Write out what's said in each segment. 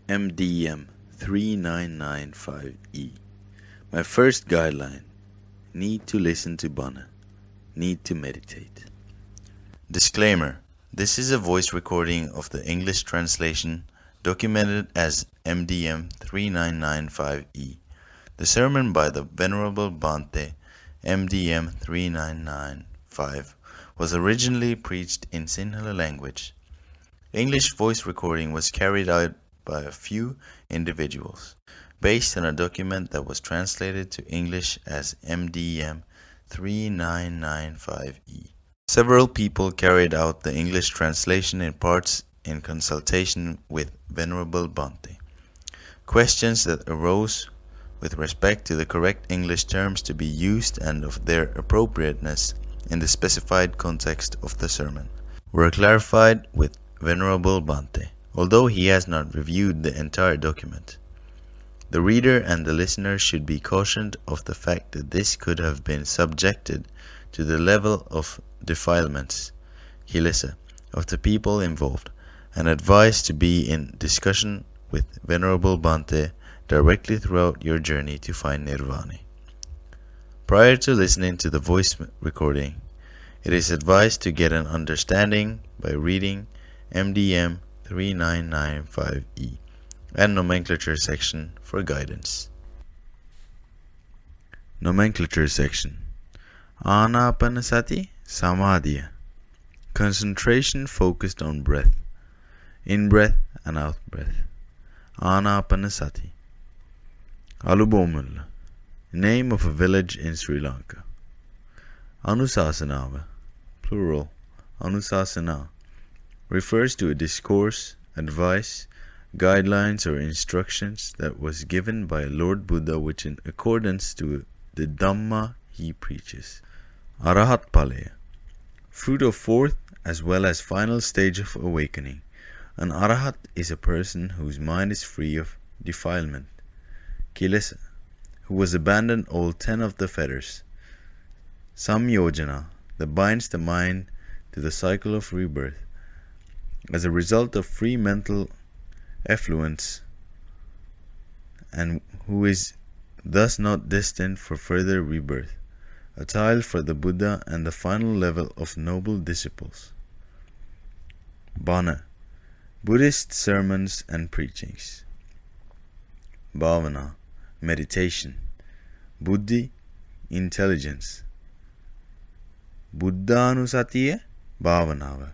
MDM3995E. My first guideline. Need to listen to Bana. Need to meditate. Disclaimer. This is a voice recording of the English translation documented as MDM3995E. The sermon by the Venerable Bhante, MDM3995, was originally preached in Sinhala language. English voice recording was carried out by a few individuals, based on a document that was translated to English as MDM3995E. Several people carried out the English translation in parts in consultation with Venerable Bhante. Questions that arose with respect to the correct English terms to be used and of their appropriateness in the specified context of the sermon were clarified with Venerable Bhante, although he has not reviewed the entire document. The reader and the listener should be cautioned of the fact that this could have been subjected to the level of defilements, kilesa, of the people involved, and advised to be in discussion with Venerable Bhante directly throughout your journey to find nirvana. Prior to listening to the voice recording, it is advised to get an understanding by reading MDM3995E and Nomenclature section for guidance. Nomenclature section. Anapanasati Samadhiya. Concentration focused on breath. In-breath and out-breath. Anapanasati. Alubomulla. Name of a village in Sri Lanka. Anusasanava. Plural. Anusasana. Refers to a discourse, advice, guidelines or instructions that was given by Lord Buddha which in accordance to the Dhamma he preaches. Arahat Palaya. Fruit of fourth as well as final stage of awakening. An Arahat is a person whose mind is free of defilement. Kilesa, who has abandoned all 10 of the fetters. Samyojana, that binds the mind to the cycle of rebirth as a result of free mental effluence, and who is thus not destined for further rebirth. A tile for the Buddha and the final level of noble disciples. Bana, Buddhist sermons and preachings. Bhavana Meditation. Buddhi, intelligence. Buddhanusatiya Bhavanava,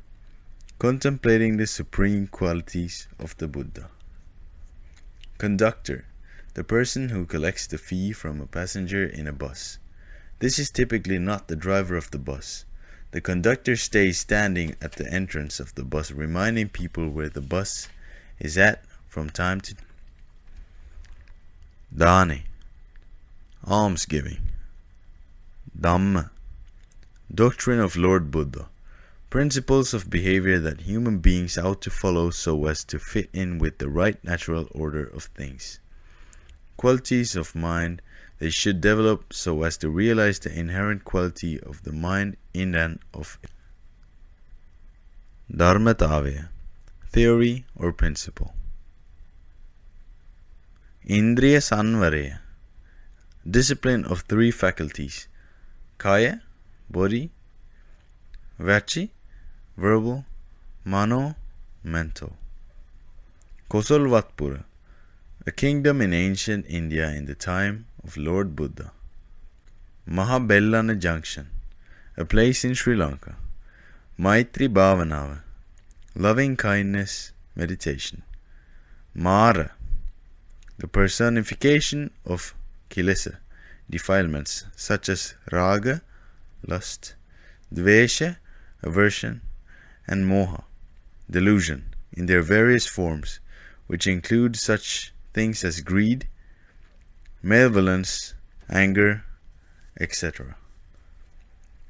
contemplating the supreme qualities of the Buddha. Conductor, the person who collects the fee from a passenger in a bus. This is typically not the driver of the bus. The conductor stays standing at the entrance of the bus, reminding people where the bus is at from time to time. Dane, almsgiving. Dhamma, doctrine of Lord Buddha. Principles of behavior that human beings ought to follow so as to fit in with the right natural order of things. Qualities of mind they should develop so as to realize the inherent quality of the mind in and of it. Dharmatavya, theory or principle. Indriya Sanvaraya, discipline of 3 faculties. Kaya, body. Vachi, verbal. Mano, mental. Kosalvatpura, a kingdom in ancient India in the time of Lord Buddha. Mahabellana Junction, a place in Sri Lanka. Maitri Bhavanava, loving kindness meditation. Mara, the personification of kilesa, defilements such as raga, lust, dvesha, aversion, and moha, delusion, in their various forms, which include such things as greed, malevolence, anger, etc.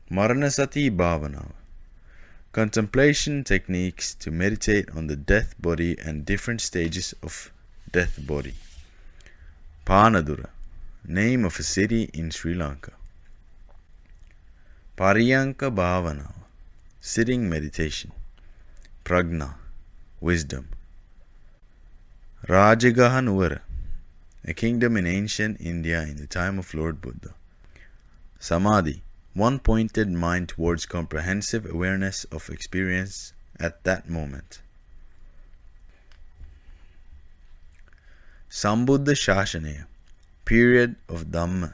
Maranasati Bhavana, contemplation techniques to meditate on the death body and different stages of death body. Panadura, name of a city in Sri Lanka. Pariyanka Bhavana, sitting meditation. Pragna, wisdom. Rajagaha Nuwara, a kingdom in ancient India in the time of Lord Buddha. Samadhi, one-pointed mind towards comprehensive awareness of experience at that moment. Sambuddha Shashanaya, period of Dhamma.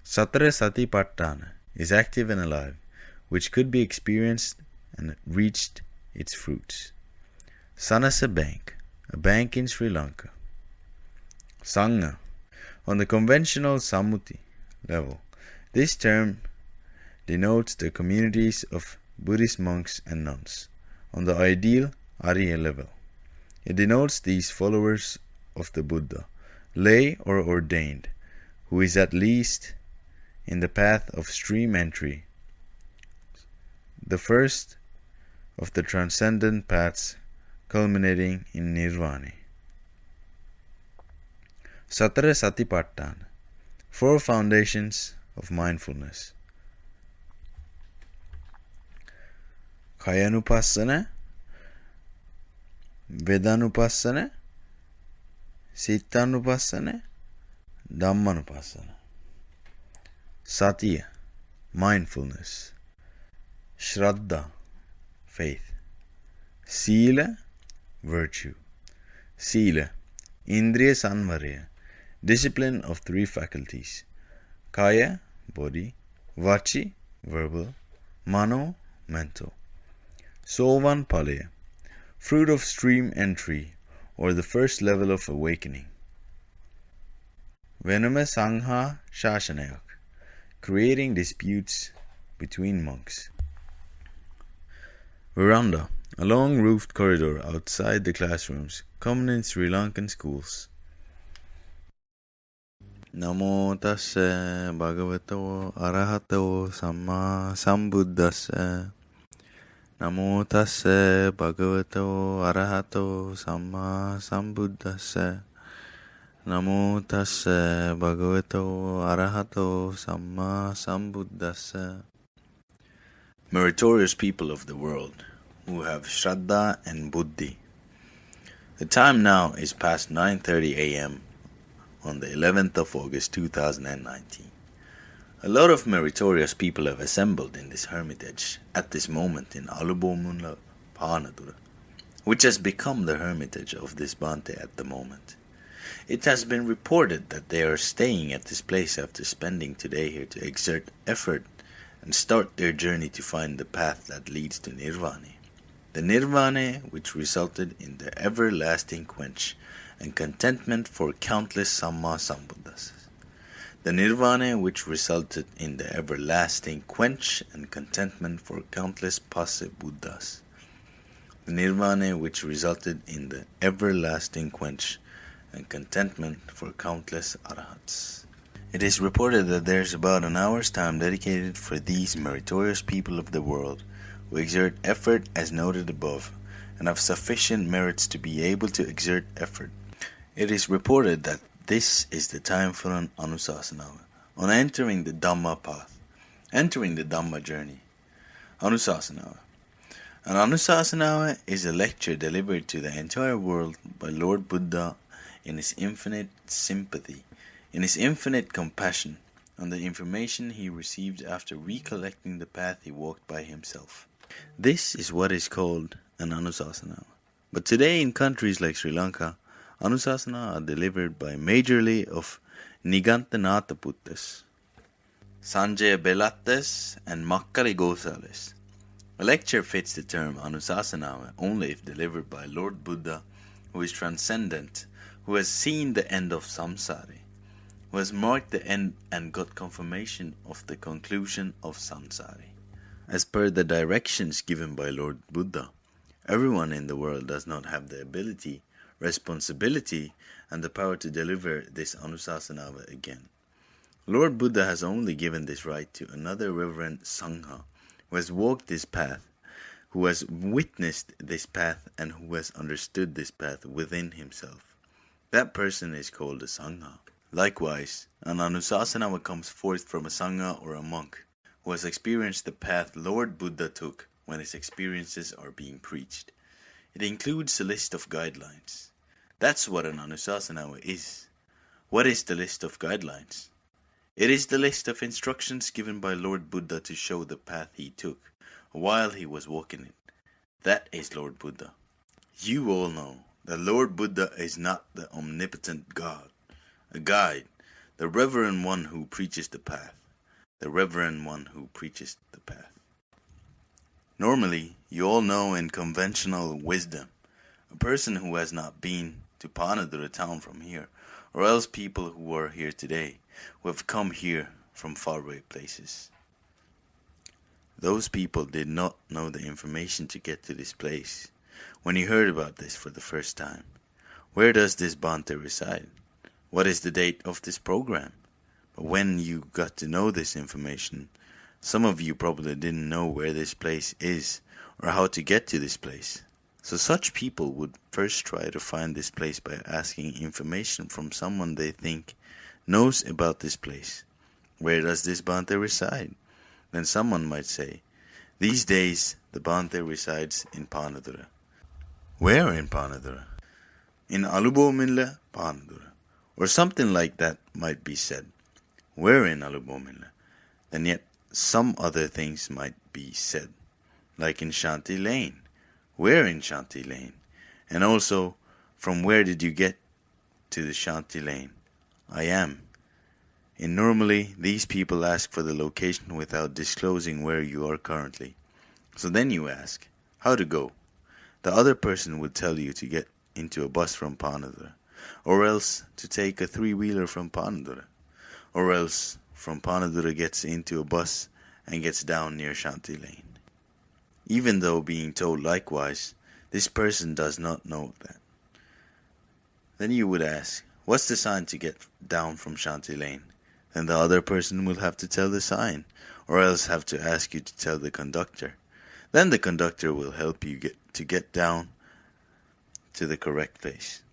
Satara Satipatthana is active and alive, which could be experienced and reached its fruits. Sanasa Bank, a bank in Sri Lanka. Sangha, on the conventional Sammuti level, this term denotes the communities of Buddhist monks and nuns. On the ideal Arya level, it denotes these followers of the Buddha, lay or ordained, who is at least in the path of stream entry, the first of the transcendent paths culminating in nirvana. Satara Satipatthana, four foundations of mindfulness. Kayanupassana, Vedanupassana, Sittanupassana, Dhammanupassana. Satya, mindfulness. Shraddha, faith. Sila, virtue. Sila, Indriya Sanvarya, discipline of three faculties. Kaya, body. Vachi, verbal. Mano, mental. Sovan Palaya, fruit of stream entry, or the first level of awakening. Venama Sangha Shashanayak, creating disputes between monks. Veranda, a long roofed corridor outside the classrooms, common in Sri Lankan schools. Namo tassa bhagavato arahato samma sambuddhassa. Namo tassa bhagavato arahato samma sambuddhassa. Namo tassa bhagavato arahato samma sambuddhassa. Meritorious people of the world who have Shraddha and Buddhi. The time now is past 9:30 a.m. on the 11th of August 2019. A lot of meritorious people have assembled in this hermitage at this moment in Alubomunla Panadura, which has become the hermitage of this Bante at the moment. It has been reported that they are staying at this place after spending today here to exert effort and start their journey to find the path that leads to Nirvana. The Nirvana which resulted in the everlasting quench and contentment for countless Samma Sambuddhas. The Nirvana which resulted in the everlasting quench and contentment for countless Pase Buddhas. The Nirvana which resulted in the everlasting quench and contentment for countless Arahats. It is reported that there is about an hour's time dedicated for these meritorious people of the world who exert effort as noted above and have sufficient merits to be able to exert effort. It is reported that this is the time for an Anusasana on entering the Dhamma path, entering the Dhamma journey. Anusasana. An Anusasana is a lecture delivered to the entire world by Lord Buddha in his infinite sympathy, in his infinite compassion, on the information he received after recollecting the path he walked by himself. This is what is called an Anusasana. But today in countries like Sri Lanka, Anusasana are delivered by majorly of Nigantanataputtas, Sanjaya Belattas and Makkali Gosales. A lecture fits the term Anusasana only if delivered by Lord Buddha, who is transcendent, who has seen the end of samsara, who has marked the end and got confirmation of the conclusion of samsara. As per the directions given by Lord Buddha, everyone in the world does not have the ability, responsibility, and the power to deliver this Anusasana again. Lord Buddha has only given this right to another reverend Sangha, who has walked this path, who has witnessed this path, and who has understood this path within himself. That person is called a Sangha. Likewise, an Anusasana comes forth from a Sangha or a monk who has experienced the path Lord Buddha took when his experiences are being preached. It includes a list of guidelines. That's what an Anusasana is. What is the list of guidelines? It is the list of instructions given by Lord Buddha to show the path he took while he was walking it. That is Lord Buddha. You all know that Lord Buddha is not the omnipotent God, a guide, the reverend one who preaches the path, the reverend one who preaches the path. Normally, you all know in conventional wisdom, a person who has not been to Panadura town from here, or else people who are here today, who have come here from faraway places. Those people did not know the information to get to this place. When you heard about this for the first time, where does this Bhante reside? What is the date of this program? But when you got to know this information, some of you probably didn't know where this place is or how to get to this place. So such people would first try to find this place by asking information from someone they think knows about this place. Where does this Bhante reside? Then someone might say, these days the Bhante resides in Panadura. Where in Panadura? In Alubomilla, Panadura. Or something like that might be said. Where in Alubomilla? Then yet some other things might be said, like in Shanti Lane. Where in Shanti Lane? And also, from where did you get to the Shanti Lane? I am. And normally, these people ask for the location without disclosing where you are currently. So then you ask, how to go? The other person would tell you to get into a bus from Panadura, or else to take a 3-wheeler from Panadura, or else from Panadura gets into a bus and gets down near Shanti Lane. Even though being told likewise, this person does not know that. Then you would ask, what's the sign to get down from Shanti Lane? Then the other person will have to tell the sign, or else have to ask you to tell the conductor. Then the conductor will help you get down to the correct place.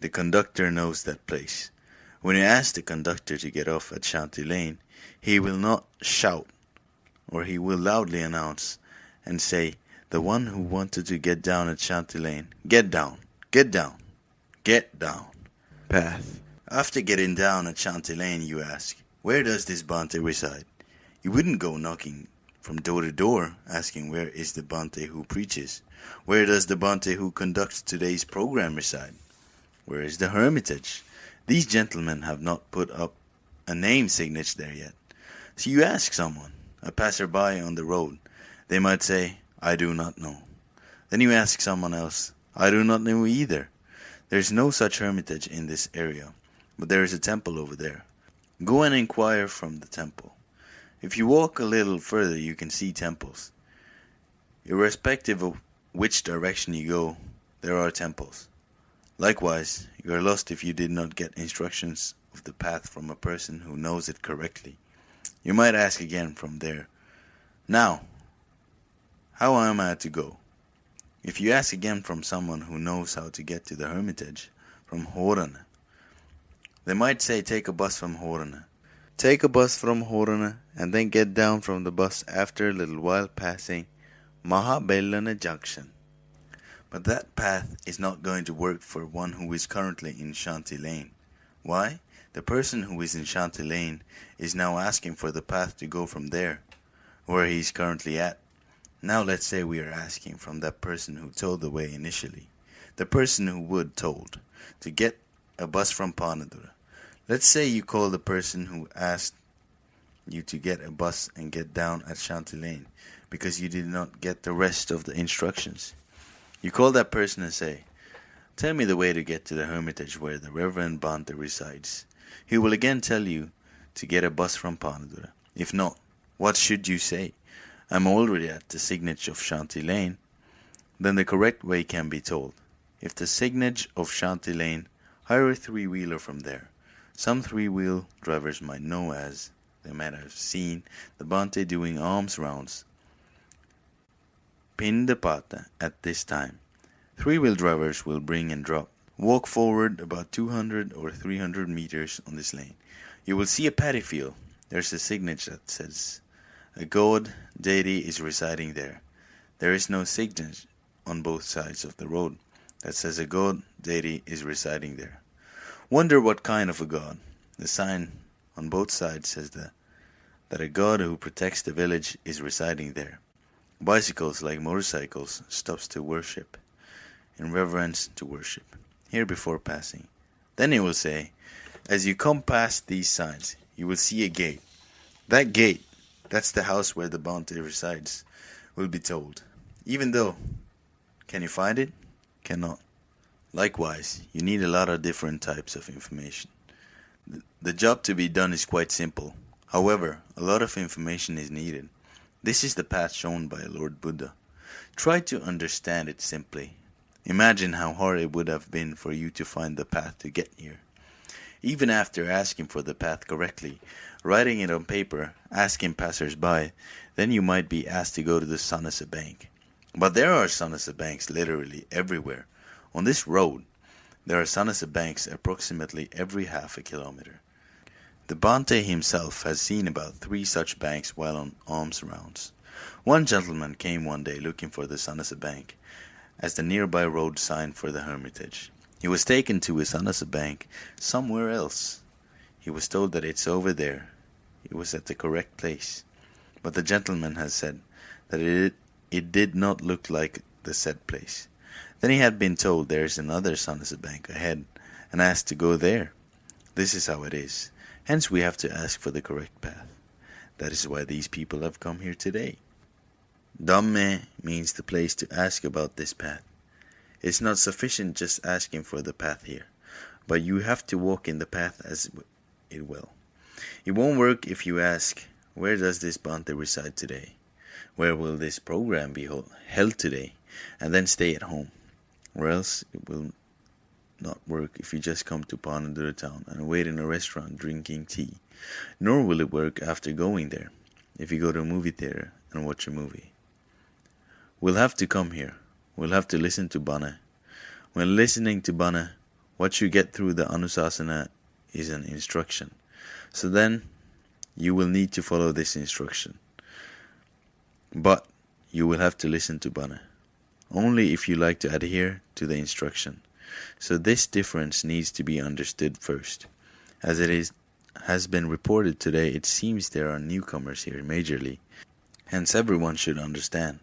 The conductor knows that place. When you ask the conductor to get off at Shanti Lane, he will not shout, or he will loudly announce and say, the one who wanted to get down at Shanti Lane, get down, get down, get down. Path. After getting down at Shanti Lane, you ask, where does this Bhante reside? You wouldn't go knocking from door to door, asking where is the Bhante who preaches? Where does the Bhante who conducts today's program reside? Where is the hermitage? These gentlemen have not put up a name signature there yet. So you ask someone, a passerby on the road. They might say, I do not know. Then you ask someone else, I do not know either. There is no such hermitage in this area, but there is a temple over there. Go and inquire from the temple. If you walk a little further, you can see temples. Irrespective of which direction you go, there are temples. Likewise, you are lost if you did not get instructions of the path from a person who knows it correctly. You might ask again from there, now, how am I to go? If you ask again from someone who knows how to get to the hermitage, from Horana, they might say take a bus from Horana. Take a bus from Horana and then get down from the bus after a little while passing Mahabellana Junction. But that path is not going to work for one who is currently in Shanti Lane. Why? The person who is in Shanti Lane is now asking for the path to go from there, where he is currently at. Now let's say we are asking from that person who told the way initially, the person who would told, to get a bus from Panadura. Let's say you call the person who asked you to get a bus and get down at Shanti Lane because you did not get the rest of the instructions. You call that person and say, tell me the way to get to the hermitage where the Reverend Bhante resides. He will again tell you to get a bus from Panadura. If not, what should you say? I'm already at the signage of Shanti Lane. Then the correct way can be told. If the signage of Shanti Lane, hire a 3-wheeler from there. Some 3-wheel drivers might know, as they might have seen the Bhante doing alms rounds Pindapata at this time. 3-wheel drivers will bring and drop. Walk forward about 200 or 300 meters on this lane. You will see a paddy field. There's a signature that says, a god deity is residing there. There is no signature on both sides of the road that says a god deity is residing there. Wonder what kind of a god. The sign on both sides says that a god who protects the village is residing there. Bicycles, like motorcycles, stops to worship, in reverence to worship, here before passing. Then he will say, as you come past these signs, you will see a gate. That gate, that's the house where the Bante resides, will be told. Even though, can you find it? Cannot. Likewise, you need a lot of different types of information. The job to be done is quite simple. However, a lot of information is needed. This is the path shown by Lord Buddha. Try to understand it simply. Imagine how hard it would have been for you to find the path to get here. Even after asking for the path correctly, writing it on paper, asking passers-by, then you might be asked to go to the Sanasa Bank. But there are Sanasa Banks literally everywhere. On this road, there are Sanasa Banks approximately every half a kilometer. The Bante himself has seen about 3 such banks while on alms rounds. One gentleman came one day looking for the Sanasa Bank as the nearby road sign for the hermitage. He was taken to a Sanasa Bank somewhere else. He was told that it's over there. It was at the correct place. But the gentleman has said that it did not look like the said place. Then he had been told there is another Sanasa Bank ahead and asked to go there. This is how it is. Hence we have to ask for the correct path. That is why these people have come here today. Dhamme means the place to ask about this path. It's not sufficient just asking for the path here, but you have to walk in the path as it will. It won't work if you ask, where does this Bante reside today? Where will this program be held today? And then stay at home. Or else it will not work if you just come to Bana town and wait in a restaurant drinking tea. Nor will it work after going there, if you go to a movie theater and watch a movie. We'll have to come here. We'll have to listen to Bana. When listening to Bana, what you get through the Anusasana is an instruction. So then, you will need to follow this instruction. But, you will have to listen to Bana. Only if you like to adhere to the instruction. So this difference needs to be understood first. As it has been reported today, it seems there are newcomers here majorly. Hence everyone should understand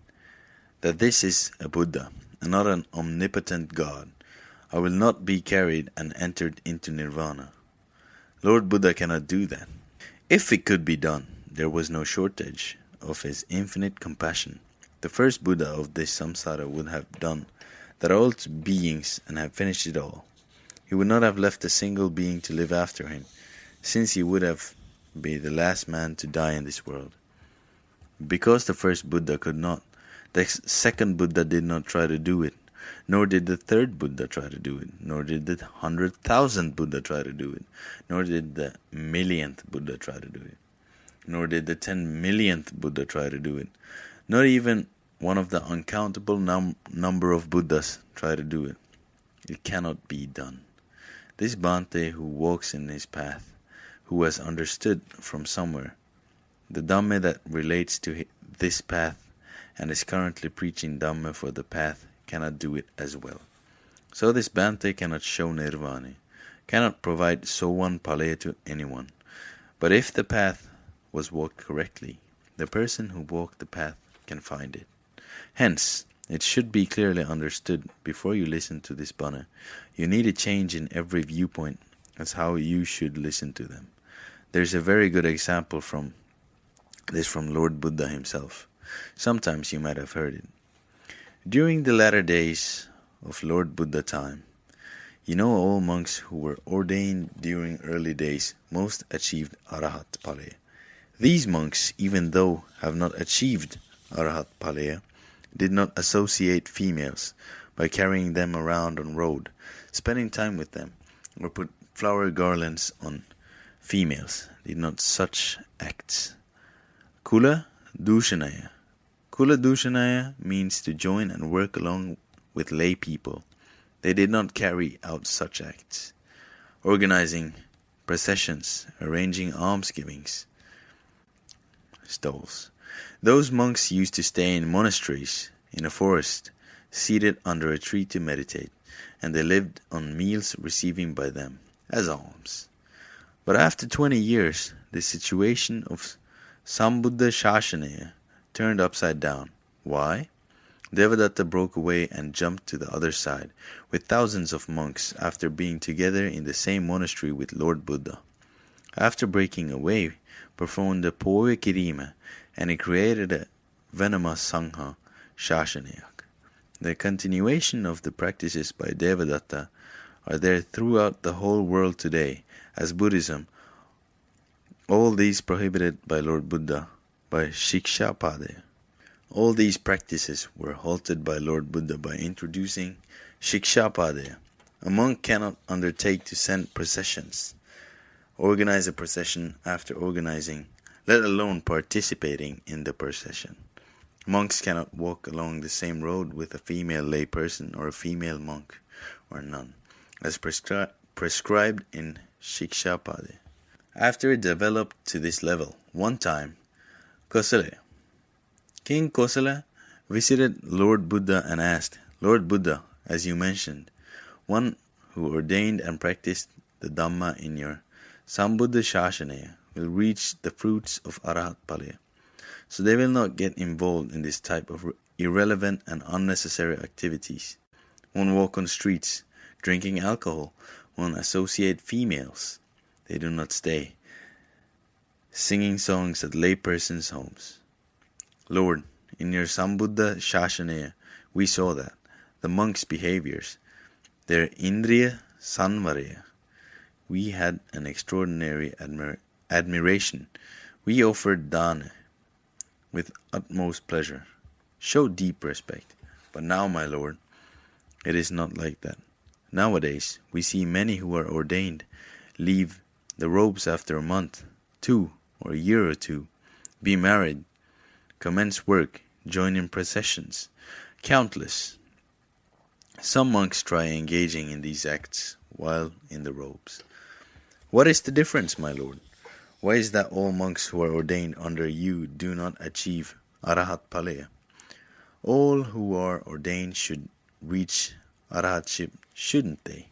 that this is a Buddha and not an omnipotent God. I will not be carried and entered into nirvana. Lord Buddha cannot do that. If it could be done, there was no shortage of his infinite compassion. The first Buddha of this samsara would have done that all beings and have finished it all. He would not have left a single being to live after him, since he would have been the last man to die in this world. Because the first Buddha could not, the second Buddha did not try to do it, nor did the third Buddha try to do it, nor did the 100,000th Buddha try to do it, nor did the millionth Buddha try to do it, nor did the 10 millionth Buddha try to do it, not even one of the uncountable number of Buddhas try to do it. It cannot be done. This Bante who walks in his path, who has understood from somewhere the Dhamme that relates to this path and is currently preaching Dhamme for the path, cannot do it as well. So this Bante cannot show Nirvana, cannot provide Sowan Palaya to anyone. But if the path was walked correctly, the person who walked the path can find it. Hence, it should be clearly understood before you listen to this Bana. You need a change in every viewpoint as how you should listen to them. There's a very good example from Lord Buddha himself. Sometimes you might have heard it. During the latter days of Lord Buddha time, you know all monks who were ordained during early days most achieved Arahat Palaya. These monks, even though have not achieved Arahat Palaya, did not associate females by carrying them around on road, spending time with them, or put flower garlands on females, did not such acts. Kula Dushanaya. Kula Dushanaya means to join and work along with lay people. They did not carry out such acts, organizing processions, arranging almsgivings, stalls. Those monks used to stay in monasteries, in a forest, seated under a tree to meditate. and they lived on meals received by them as alms. But after 20 years, the situation of Sambuddha Shashanaya turned upside down. Why? Devadatta broke away and jumped to the other side with thousands of monks after being together in the same monastery with Lord Buddha. After breaking away, performed the Poe Kirima, and he created a Venama Sangha Shashanayak. The continuation of the practices by Devadatta are there throughout the whole world today as Buddhism. All these prohibited by Lord Buddha by Shikshapadaya. All these practices were halted by Lord Buddha by introducing Shikshapadaya. A monk cannot undertake to send processions, organize a procession after organizing, let alone participating in the procession. Monks cannot walk along the same road with a female layperson or a female monk or nun, as prescribed in Shikshapadaya. After it developed to this level, one time, King Kosala visited Lord Buddha and asked, Lord Buddha, as you mentioned, one who ordained and practiced the Dhamma in your Sambuddha Shashanaya will reach the fruits of Arahat Palaya. So they will not get involved in this type of irrelevant and unnecessary activities. Won't walk on streets, drinking alcohol, won't associate females. They do not stay singing songs at laypersons' homes. Lord, in your Sambuddha Shashanaya, we saw that the monks' behaviors, their Indriya Sanvaraya, we had an extraordinary admiration. We offered dana with utmost pleasure, showed deep respect. But now, my Lord, it is not like that. Nowadays, we see many who are ordained leave the robes after a month, 2 or a year or 2, be married, commence work, join in processions, countless. Some monks try engaging in these acts while in the robes. What is the difference, my Lord? Why is that all monks who are ordained under you do not achieve Arahat Palaya? All who are ordained should reach Arahatship, shouldn't they?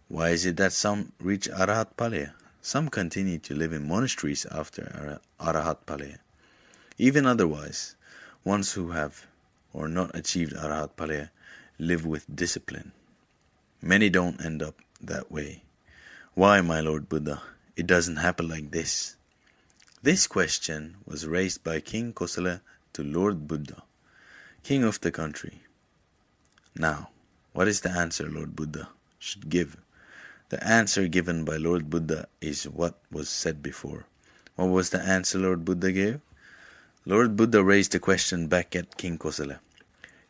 Why is it that some reach Arahat Palaya? Some continue to live in monasteries after Arahat Palaya. Even otherwise, ones who have or not achieved Arahat Palaya live with discipline. Many don't end up that way. Why, my Lord Buddha? It doesn't happen like this. This question was raised by King Kosala to Lord Buddha, king of the country. Now, what is the answer Lord Buddha should give? The answer given by Lord Buddha is what was said before. What was the answer Lord Buddha gave? Lord Buddha raised the question back at King Kosala.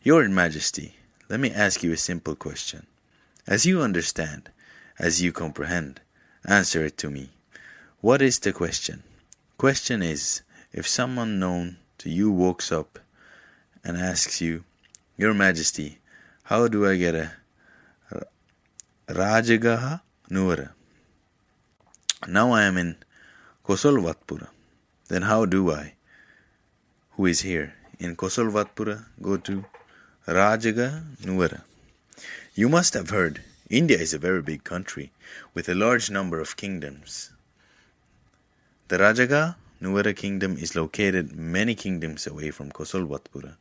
Your Majesty, let me ask you a simple question. As you understand, as you comprehend, answer it to me. What is the question? Question is, if someone known to you walks up and asks you, Your Majesty, how do I get a Rajagaha Nuara? Now I am in Kosalvatpura. Then how do I, who is here in Kosalvatpura, go to Rajaga Nuara? You must have heard, India is a very big country with a large number of kingdoms. The Rajaga Nuara kingdom is located many kingdoms away from Kosalvatpura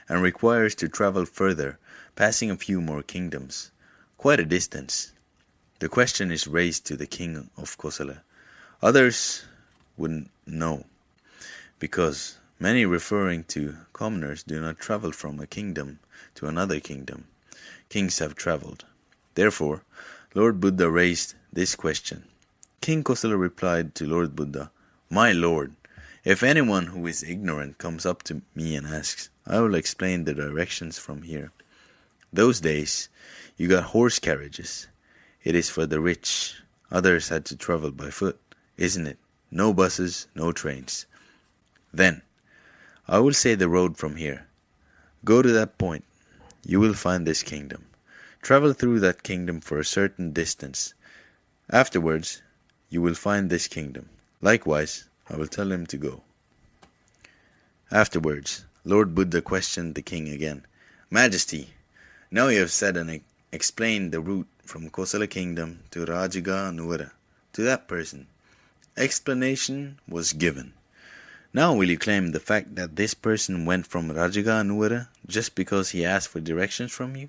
and requires to travel further, passing a few more kingdoms, quite a distance. The question is raised to the king of Kosala. Others wouldn't know, because many referring to commoners do not travel from a kingdom to another kingdom. Kings have traveled. Therefore, Lord Buddha raised this question. King Kosala replied to Lord Buddha, My Lord, if anyone who is ignorant comes up to me and asks, I will explain the directions from here. Those days, you got horse carriages. It is for the rich. Others had to travel by foot, isn't it? No buses, no trains. Then, I will say the road from here. Go to that point. You will find this kingdom. Travel through that kingdom for a certain distance. Afterwards, you will find this kingdom. Likewise, I will tell him to go. Afterwards, Lord Buddha questioned the king again. Majesty, now you have said an explain the route from Kosala kingdom to Rajaga Nuvara to that person. Explanation was given. Now will you claim the fact that this person went from Rajaga Nuvara just because he asked for directions from you?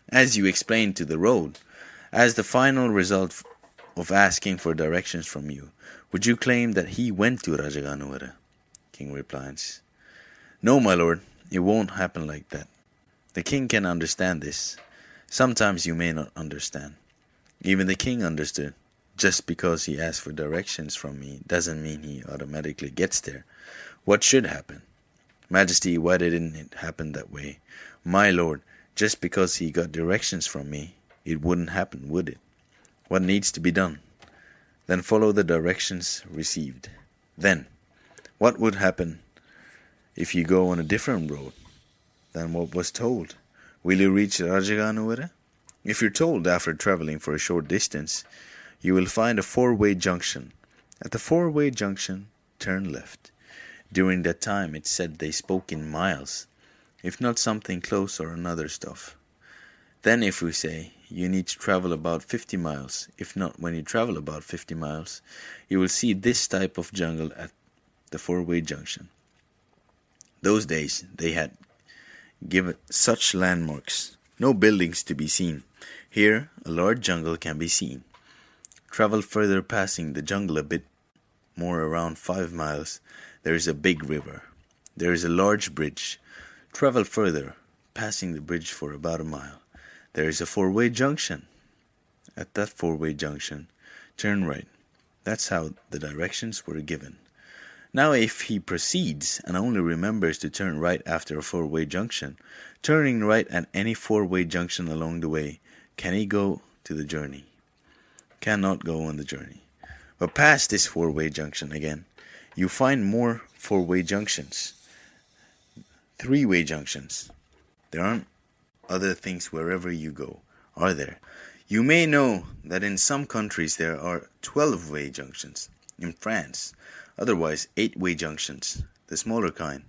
As you explained to the road, as the final result of asking for directions from you, would you claim that he went to Rajaga Nuvara? King replies, No, my lord, it won't happen like that. The king can understand this. Sometimes you may not understand. Even the king understood. Just because he asked for directions from me doesn't mean he automatically gets there. What should happen? Majesty, why didn't it happen that way? My lord, just because he got directions from me, it wouldn't happen, would it? What needs to be done? Then follow the directions received. Then, what would happen if you go on a different road than what was told? Will you reach Rajaga Nuvara? If you're told after traveling for a short distance, you will find a four-way junction. At the four-way junction, turn left. During that time, it said they spoke in miles, if not something close or another stuff. Then if we say, you need to travel about 50 miles, if not when you travel about 50 miles, you will see this type of jungle at the four-way junction. Those days, they had given such landmarks, no buildings to be seen. Here, a large jungle can be seen. Travel further passing the jungle a bit more around 5 miles, there is a big river. There is a large bridge. Travel further, passing the bridge for about a mile. There is a four-way junction. At that four-way junction, turn right. That's how the directions were given. Now if he proceeds and only remembers to turn right after a four-way junction, turning right at any four-way junction along the way, can he go to the journey? Cannot go on the journey. But past this four-way junction again, you find more four-way junctions, three-way junctions. There aren't other things wherever you go, are there? You may know that in some countries there are 12-way junctions. In France, otherwise 8-way junctions, the smaller kind.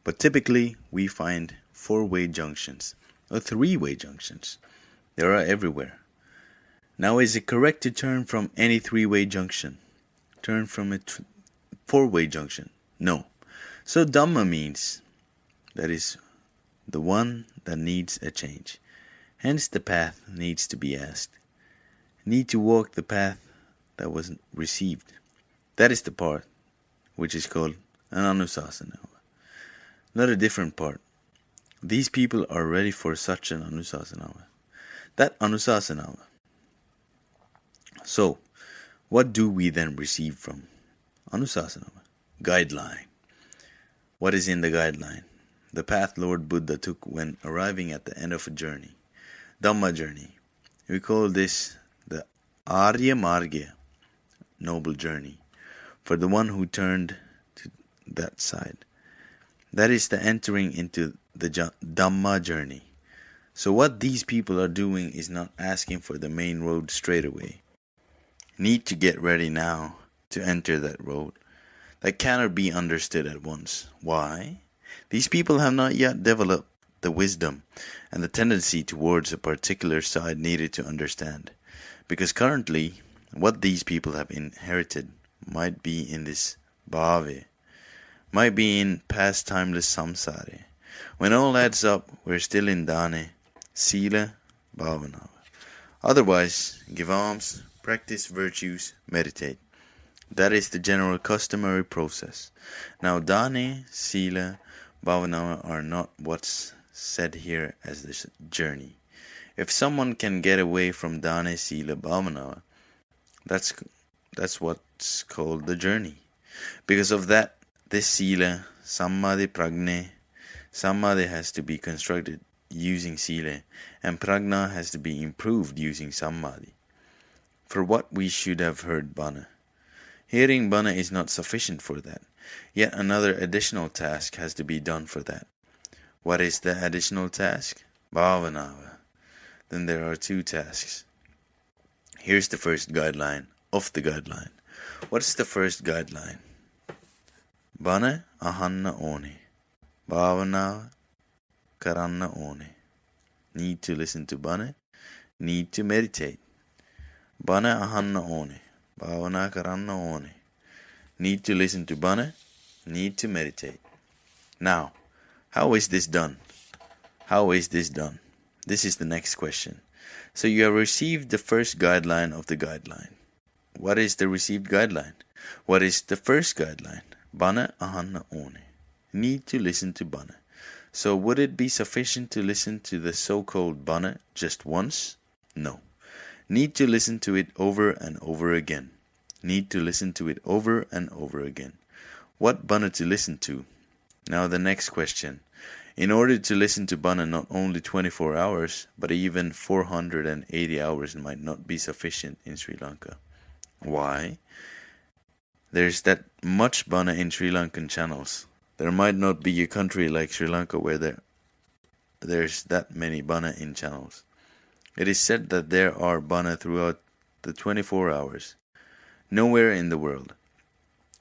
But typically we find 4-way junctions or 3-way junctions. There are everywhere. Now is it correct to turn from any 3-way junction? Turn from a 4-way junction? No. So Dhamma means, that is, the one that needs a change. Hence the path needs to be asked. Need to walk the path that was received. That is the part which is called an anusasana. Not a different part. These people are ready for such an anusasana. That anusasana. So, what do we then receive from anusasana? Guideline. What is in the guideline? The path Lord Buddha took when arriving at the end of a journey. Dhamma journey. We call this the Arya Margya, noble journey, for the one who turned to that side. That is the entering into the Dhamma journey. So what these people are doing is not asking for the main road straight away. Need to get ready now to enter that road. That cannot be understood at once. Why? These people have not yet developed the wisdom and the tendency towards a particular side needed to understand. Because currently, what these people have inherited might be in this bhave, might be in past timeless samsara. When all adds up, we're still in dana, sila, bhavana. Otherwise, give alms, practice virtues, meditate. That is the general customary process. Now, dana, sila, bhavana are not what's said here as the journey. If someone can get away from dana, sila, bhavana, that's what's called the journey. Because of that, this sila, samadhi, prajna, samadhi has to be constructed using sila, and prajna has to be improved using samadhi. For what we should have heard Bana. Hearing Bana is not sufficient for that. Yet another additional task has to be done for that. What is the additional task? Bhavana. Then there are two tasks. Here's the first guideline of the guideline. What's the first guideline? Bana ahanna one. Bhavana karanna one. Need to listen to Bana need to meditate. Bana ahanna one, bhavana karanna one. Need to listen to Bana, need to meditate. Now, how is this done? How is this done? This is the next question. So you have received the first guideline of the guideline. What is the received guideline? What is the first guideline? Bana ahanna one. Need to listen to Bana. So would it be sufficient to listen to the so-called Bana just once? No. Need to listen to it over and over again. Need to listen to it over and over again. What Bana to listen to? Now the next question. In order to listen to Bana not only 24 hours, but even 480 hours might not be sufficient in Sri Lanka. Why? There's that much Bana in Sri Lankan channels. There might not be a country like Sri Lanka where there's that many Bana in channels. It is said that there are Bana throughout the 24 hours. Nowhere in the world,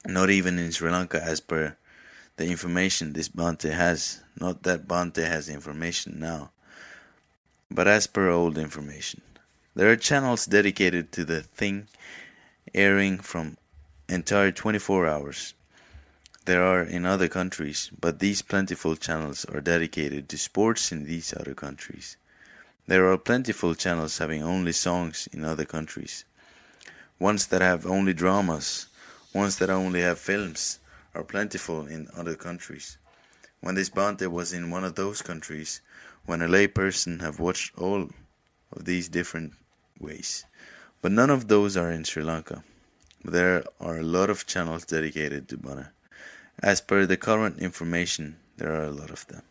not even in Sri Lanka as per the information this Bhante has. Not that Bhante has information now, but as per old information. There are channels dedicated to the thing airing from entire 24 hours. There are in other countries, but these plentiful channels are dedicated to sports in these other countries. There are plentiful channels having only songs in other countries. Ones that have only dramas, ones that only have films, are plentiful in other countries. When this Bhante was in one of those countries, when a lay person have watched all of these different ways. But none of those are in Sri Lanka. There are a lot of channels dedicated to Bana. As per the current information, there are a lot of them.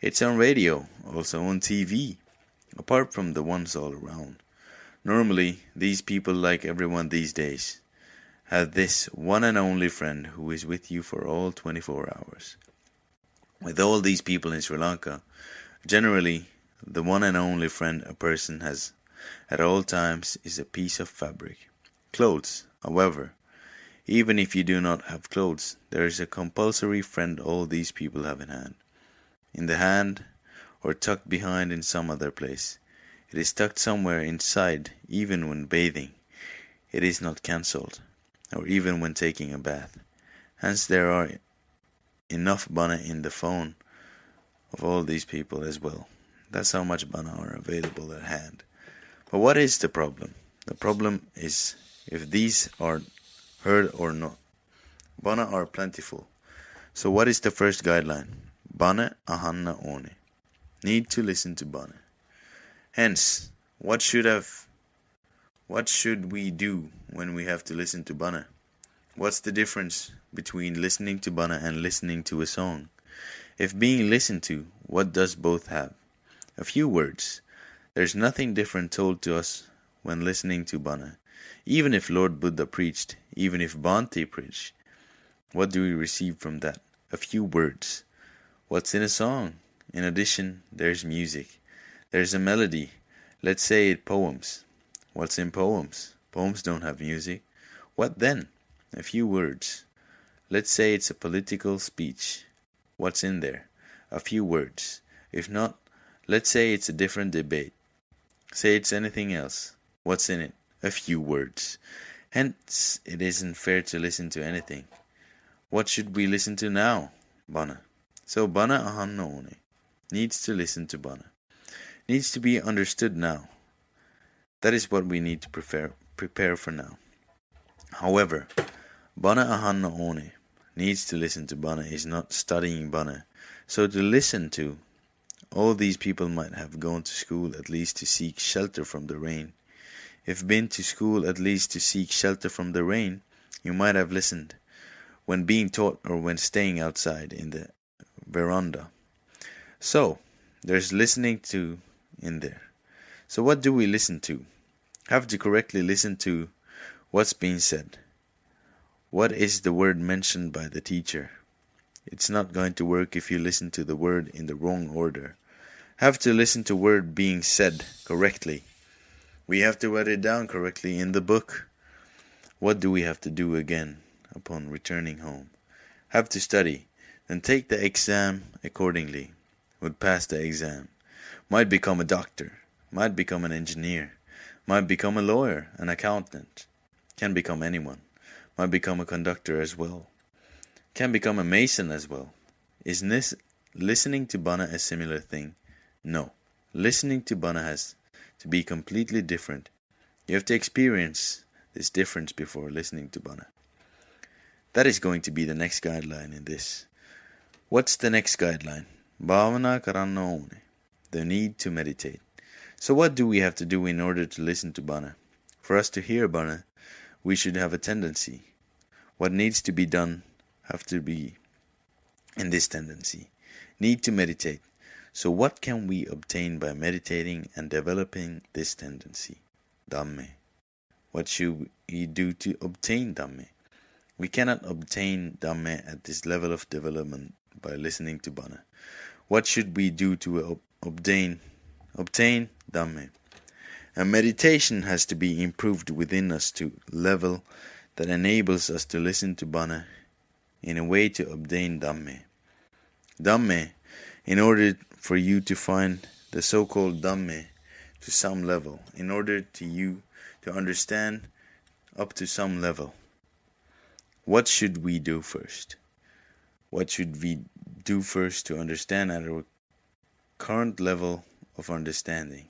It's on radio, also on TV, apart from the ones all around. Normally, these people, like everyone these days, have this one and only friend who is with you for all 24 hours. With all these people in Sri Lanka, generally, the one and only friend a person has at all times is a piece of fabric. Clothes, however, even if you do not have clothes, there is a compulsory friend all these people have in hand. In the hand, or tucked behind in some other place. It is tucked somewhere inside, even when bathing. It is not cancelled, or even when taking a bath. Hence there are enough Bana in the phone of all these people as well. That's how much Bana are available at hand. But what is the problem? The problem is if these are heard or not. Bana are plentiful. So what is the first guideline? Bana ahanna one. Need to listen to Bana. Hence, what should we do when we have to listen to Bana? What's the difference between listening to Bana and listening to a song? If being listened to, what does both have? A few words. There's nothing different told to us when listening to Bana. Even if Lord Buddha preached, even if Bhante preached, what do we receive from that? A few words. What's in a song? In addition, there's music. There's a melody. Let's say it poems. What's in poems? Poems don't have music. What then? A few words. Let's say it's a political speech. What's in there? A few words. If not, let's say it's a different debate. Say it's anything else. What's in it? A few words. Hence, it isn't fair to listen to anything. What should we listen to now? Bana. So Bana ahanna one. Needs to listen to Bana. Needs to be understood now. That is what we need to prepare for now. However, Bana ahanna one needs to listen to Bana is not studying Bana. So to listen to, all these people might have gone to school at least to seek shelter from the rain. If been to school at least to seek shelter from the rain, you might have listened when being taught or when staying outside in the veranda. So, there's listening to in there. So what do we listen to? Have to correctly listen to what's being said. What is the word mentioned by the teacher? It's not going to work if you listen to the word in the wrong order. Have to listen to word being said correctly. We have to write it down correctly in the book. What do we have to do again upon returning home? Have to study, then take the exam accordingly. Would pass the exam. Might become a doctor. might become an engineer, might become a lawyer, an accountant, can become anyone, might become a conductor as well, can become a mason as well. Is listening to Bana a similar thing? No. Listening to Bana has to be completely different. You have to experience this difference before listening to Bana. That is going to be the next guideline in this. What's the next guideline? Bhavana Meditation, the need to meditate. So what do we have to do in order to listen to Bana? For us to hear Bana, we should have a tendency. What needs to be done have to be in this tendency. Need to meditate. So what can we obtain by meditating and developing this tendency? Dhamme. What should we do to obtain Dhamme? We cannot obtain Dhamme at this level of development by listening to Bana. What should we do to obtain Dhamme? A meditation has to be improved within us to level that enables us to listen to Bana in a way to obtain Dhamme. Dhamme, in order for you to find the so-called Dhamme to some level, in order to you to understand up to some level, what should we do first? What should we do first to understand at our current level of understanding?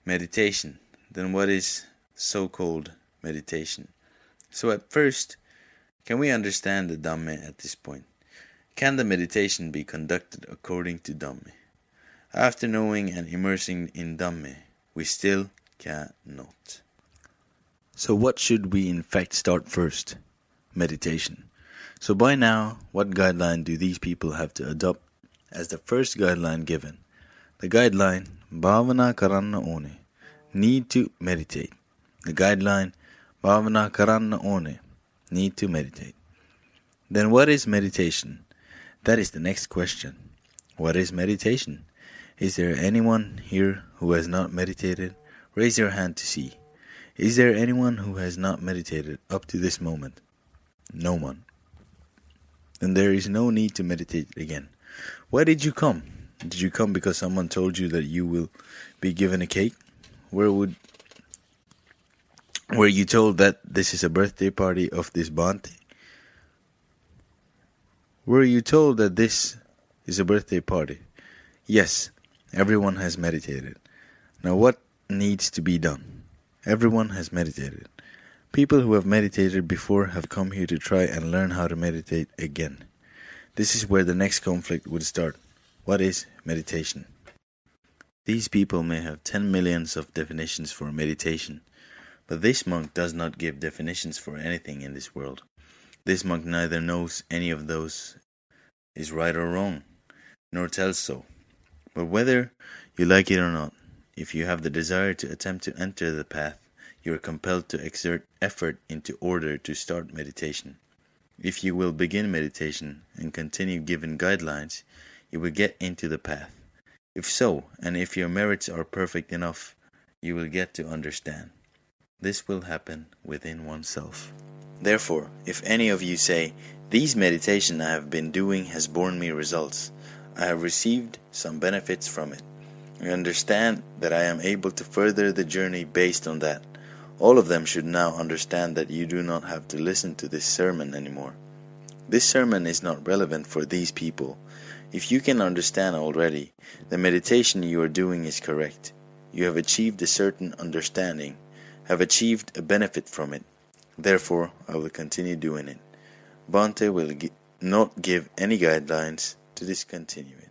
Meditation. Then what is so-called meditation? So at first, can we understand the Dhamme at this point? Can the meditation be conducted according to Dhamme? After knowing and immersing in Dhamme, we still cannot. So what should we in fact start first? Meditation. So by now, what guideline do these people have to adopt as the first guideline given? The guideline, Bhavana Meditation, need to meditate. The guideline, Bhavana Meditation, need to meditate. Then what is meditation? That is the next question. What is meditation? Is there anyone here who has not meditated? Raise your hand to see. Is there anyone who has not meditated up to this moment? No one. Then there is no need to meditate again. Why did you come? Did you come because someone told you that you will be given a cake? Were you told that this is a birthday party of this Bante? Were you told that this is a birthday party? Yes, everyone has meditated. Now what needs to be done? Everyone has meditated. People who have meditated before have come here to try and learn how to meditate again. This is where the next conflict would start. What is meditation? These people may have 10 millions of definitions for meditation, but this monk does not give definitions for anything in this world. This monk neither knows any of those is right or wrong, nor tells so. But whether you like it or not, if you have the desire to attempt to enter the path, you are compelled to exert effort into order to start meditation. If you will begin meditation and continue given guidelines, you will get into the path. If so, and if your merits are perfect enough, you will get to understand. This will happen within oneself. Therefore, if any of you say, "These meditation I have been doing has borne me results. I have received some benefits from it. I understand that I am able to further the journey based on that," all of them should now understand that you do not have to listen to this sermon anymore. This sermon is not relevant for these people. If you can understand already, the meditation you are doing is correct. You have achieved a certain understanding, have achieved a benefit from it. Therefore, I will continue doing it. Bante will not give any guidelines to discontinue it.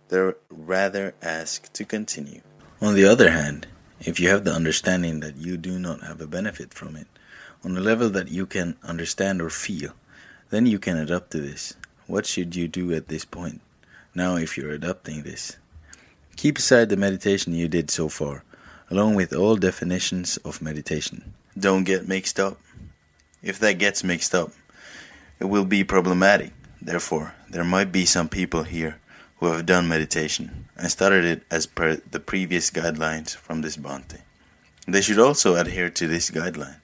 They rather ask to continue. On the other hand, if you have the understanding that you do not have a benefit from it, on a level that you can understand or feel, then you can adapt to this. What should you do at this point? Now if you're adopting this, keep aside the meditation you did so far, along with all definitions of meditation. Don't get mixed up. If that gets mixed up, it will be problematic. Therefore, there might be some people here who have done meditation and started it as per the previous guidelines from this Bante. They should also adhere to this guideline.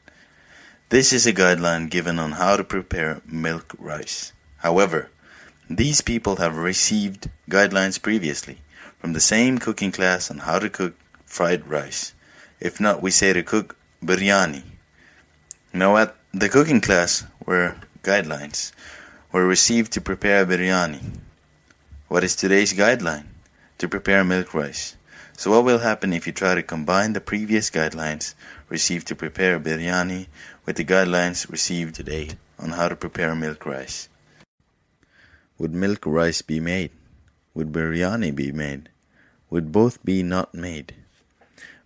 This is a guideline given on how to prepare milk rice. However, these people have received guidelines previously from the same cooking class on how to cook fried rice. If not, we say to cook biryani. Now at the cooking class where guidelines were received to prepare biryani. What is today's guideline? To prepare milk rice. So what will happen if you try to combine the previous guidelines received to prepare biryani with the guidelines received today on how to prepare milk rice? Would milk rice be made? Would biryani be made? Would both be not made?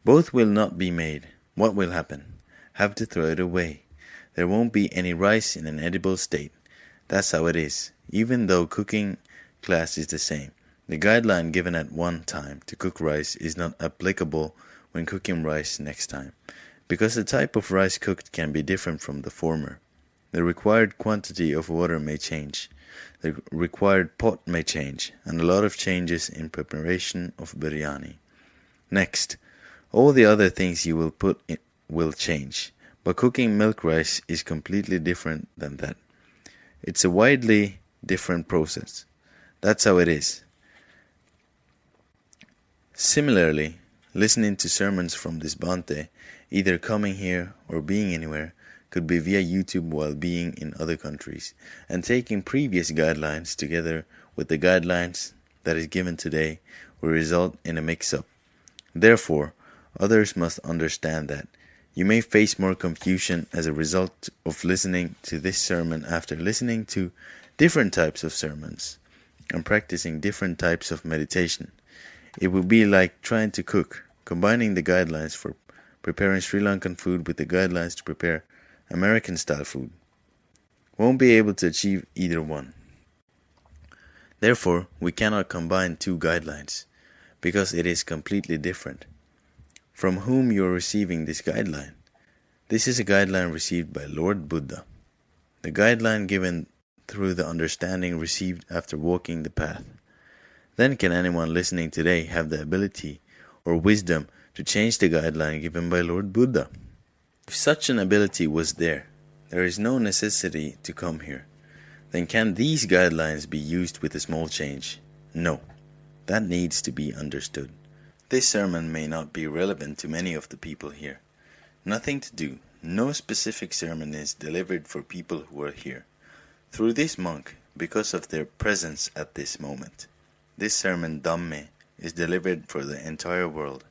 Both will not be made. What will happen? Have to throw it away. There won't be any rice in an edible state. That's how it is. Even though cooking class is the same, the guideline given at one time to cook rice is not applicable when cooking rice next time, because the type of rice cooked can be different from the former. The required quantity of water may change. The required pot may change, and a lot of changes in preparation of biryani. Next, all the other things you will put in will change, but cooking milk rice is completely different than that. It's a widely different process. That's how it is. Similarly, listening to sermons from this Bante, either coming here or being anywhere, could be via YouTube while being in other countries, and taking previous guidelines together with the guidelines that is given today will result in a mix-up. Therefore, others must understand that. You may face more confusion as a result of listening to this sermon after listening to different types of sermons and practicing different types of meditation. It would be like trying to cook, combining the guidelines for preparing Sri Lankan food with the guidelines to prepare American-style food. Won't be able to achieve either one. Therefore, we cannot combine two guidelines, because it is completely different. From whom you are receiving this guideline? This is a guideline received by Lord Buddha. The guideline given through the understanding received after walking the path. Then can anyone listening today have the ability or wisdom to change the guideline given by Lord Buddha? If such an ability was there is no necessity to come here. Then can these guidelines be used with a small change? No. That needs to be understood. This sermon may not be relevant to many of the people here. Nothing to do. No specific sermon is delivered for people who are here. Through this monk, because of their presence at this moment. This sermon Dhamme is delivered for the entire world.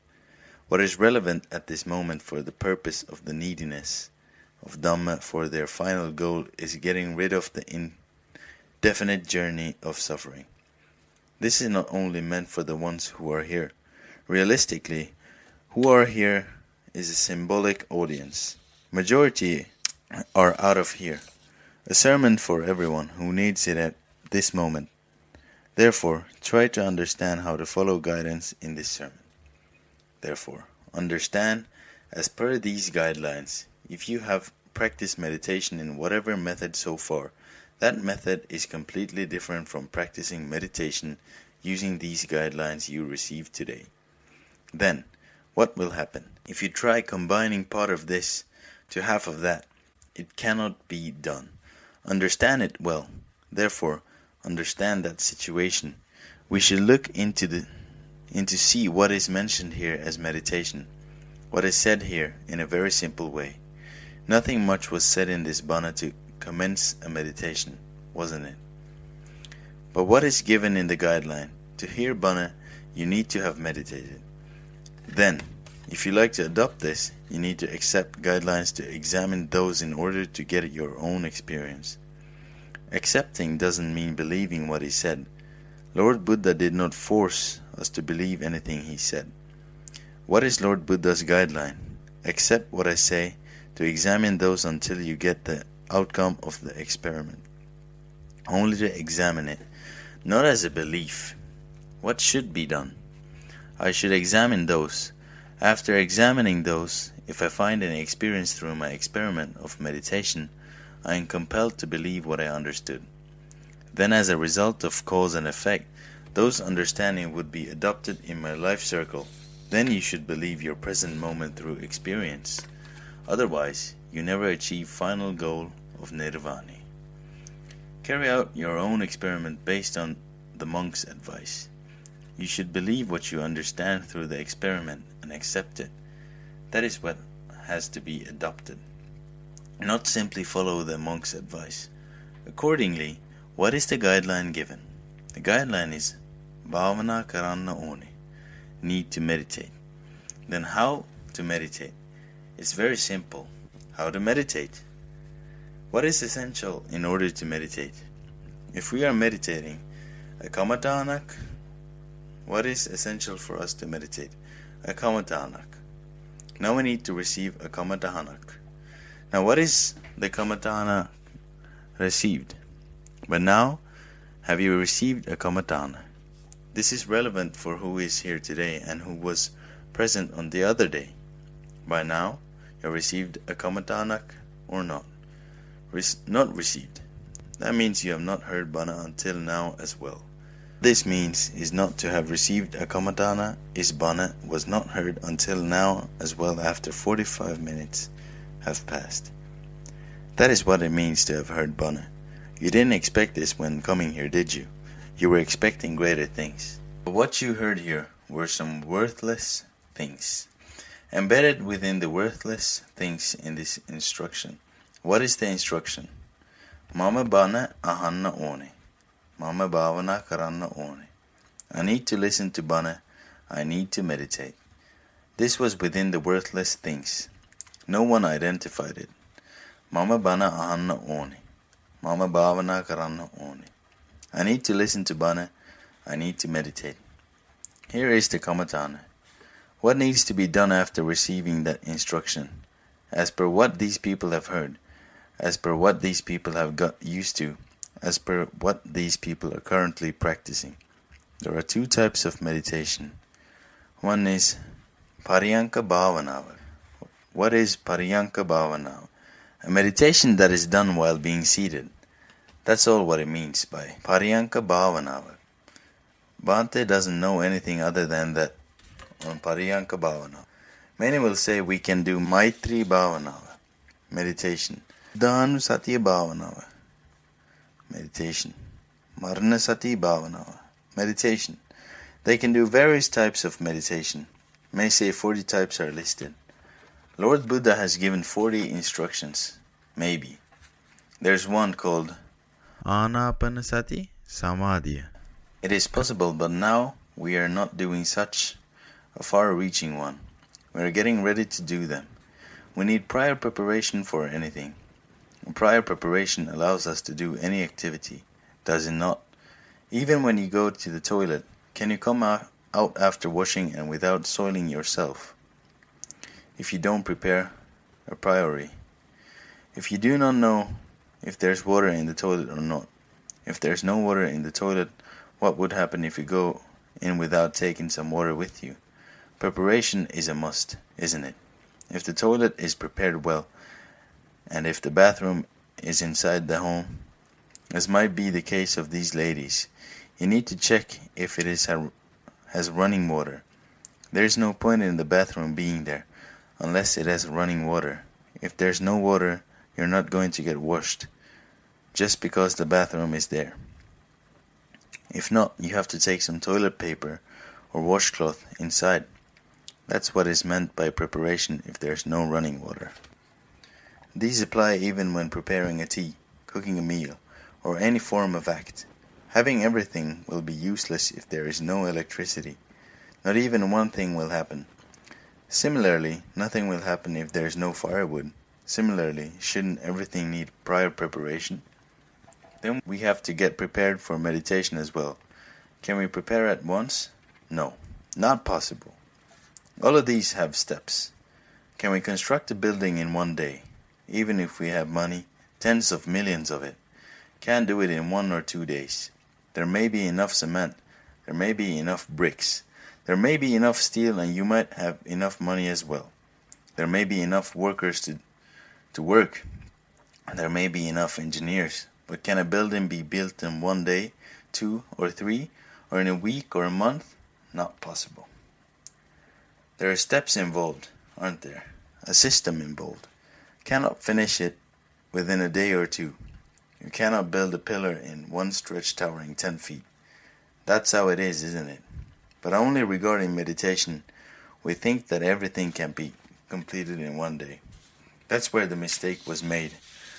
What is relevant at this moment for the purpose of the neediness of Dhamma for their final goal is getting rid of the indefinite journey of suffering. This is not only meant for the ones who are here. Realistically, who are here is a symbolic audience. Majority are out of here. A sermon for everyone who needs it at this moment. Therefore, try to understand how to follow guidance in this sermon. Therefore, understand, as per these guidelines, if you have practiced meditation in whatever method so far, that method is completely different from practicing meditation using these guidelines you received today. Then, what will happen? If you try combining part of this to half of that, it cannot be done. Understand it well. Therefore, understand that situation. We should look into see what is mentioned here as meditation. What is said here in a very simple way. Nothing much was said in this Bana to commence a meditation, wasn't it? But what is given in the guideline? To hear Bana, you need to have meditated. Then, if you like to adopt this, you need to accept guidelines to examine those in order to get your own experience. Accepting doesn't mean believing what he said. Lord Buddha did not force us to believe anything he said. What is Lord Buddha's guideline? Accept what I say, to examine those until you get the outcome of the experiment. Only to examine it, not as a belief. What should be done? I should examine those. After examining those, if I find any experience through my experiment of meditation, I am compelled to believe what I understood. Then as a result of cause and effect, those understanding would be adopted in my life circle. Then you should believe your present moment through experience. Otherwise, you never achieve final goal of nirvana. Carry out your own experiment based on the monk's advice. You should believe what you understand through the experiment and and accept it. That is what has to be adopted, not simply follow the monk's advice. Accordingly, what is the guideline given? The guideline is Bhavana karanna one, need to meditate. Then how to meditate? It's very simple. How to meditate? What is essential in order to meditate? If we are meditating, a kamatanak, what is essential for us to meditate? A kamatanak. Now we need to receive a kamatanak. Now what is the kamatana received? But now, have you received a kamatana? This is relevant for who is here today and who was present on the other day. By now, you have received a kamatanak or not? Not received. That means you have not heard Bana until now as well. This means is not to have received a kamatana is Bana was not heard until now as well after 45 minutes have passed. That is what it means to have heard Bana. You didn't expect this when coming here, did you? You were expecting greater things. But what you heard here were some worthless things. Embedded within the worthless things in this instruction. What is the instruction? Mama Bana ahanna one. Mama Bhavana karanna one. I need to listen to Bana. I need to meditate. This was within the worthless things. No one identified it. Mama Bana ahanna one. Mama Bhavana karanna one. I need to listen to Bana. I need to meditate. Here is the kamatana. What needs to be done after receiving that instruction? As per what these people have heard, as per what these people have got used to, as per what these people are currently practicing. There are two types of meditation. One is Paryanka Bhavana. What is Paryanka Bhavana? A meditation that is done while being seated. That's all what it means by Paryanka Bhavana. Bhante doesn't know anything other than that on Paryanka Bhavana. Many will say we can do Maitri Bhavana, meditation. Dhanusati Bhavana, meditation. Maranasati Bhavana, meditation. They can do various types of meditation. Many say 40 types are listed. Lord Buddha has given 40 instructions. Maybe. There's one called Anapanasati Samadhi. It is possible, but now we are not doing such a far-reaching one. We are getting ready to do them. We need prior preparation for anything. Prior preparation allows us to do any activity, does it not? Even when you go to the toilet, can you come out after washing and without soiling yourself? If you don't prepare a priori. If you do not know if there's water in the toilet or not. If there's no water in the toilet, what would happen if you go in without taking some water with you? Preparation is a must, isn't it? If the toilet is prepared well, and if the bathroom is inside the home, as might be the case of these ladies, you need to check if it has running water. There is no point in the bathroom being there unless it has running water. If there's no water, you're not going to get washed just because the bathroom is there. If not, you have to take some toilet paper or washcloth inside. That's what is meant by preparation if there's no running water. These apply even when preparing a tea, cooking a meal, or any form of act. Having everything will be useless if there is no electricity. Not even one thing will happen. Similarly, nothing will happen if there is no firewood. Similarly, shouldn't everything need prior preparation? Then we have to get prepared for meditation as well. Can we prepare at once? No, not possible. All of these have steps. Can we construct a building in one day? Even if we have money, tens of millions of it, can't do it in 1 or 2 days. There may be enough cement, there may be enough bricks, there may be enough steel, and you might have enough money as well. There may be enough workers to work, and there may be enough engineers. But can a building be built in 1 day, 2 or 3, or in a week or a month? Not possible. There are steps involved, aren't there? A system involved. Cannot finish it within a day or two. You cannot build a pillar in one stretch towering 10 feet. That's how it is, isn't it? But only regarding meditation, We think that everything can be completed in one day. That's where the mistake was made.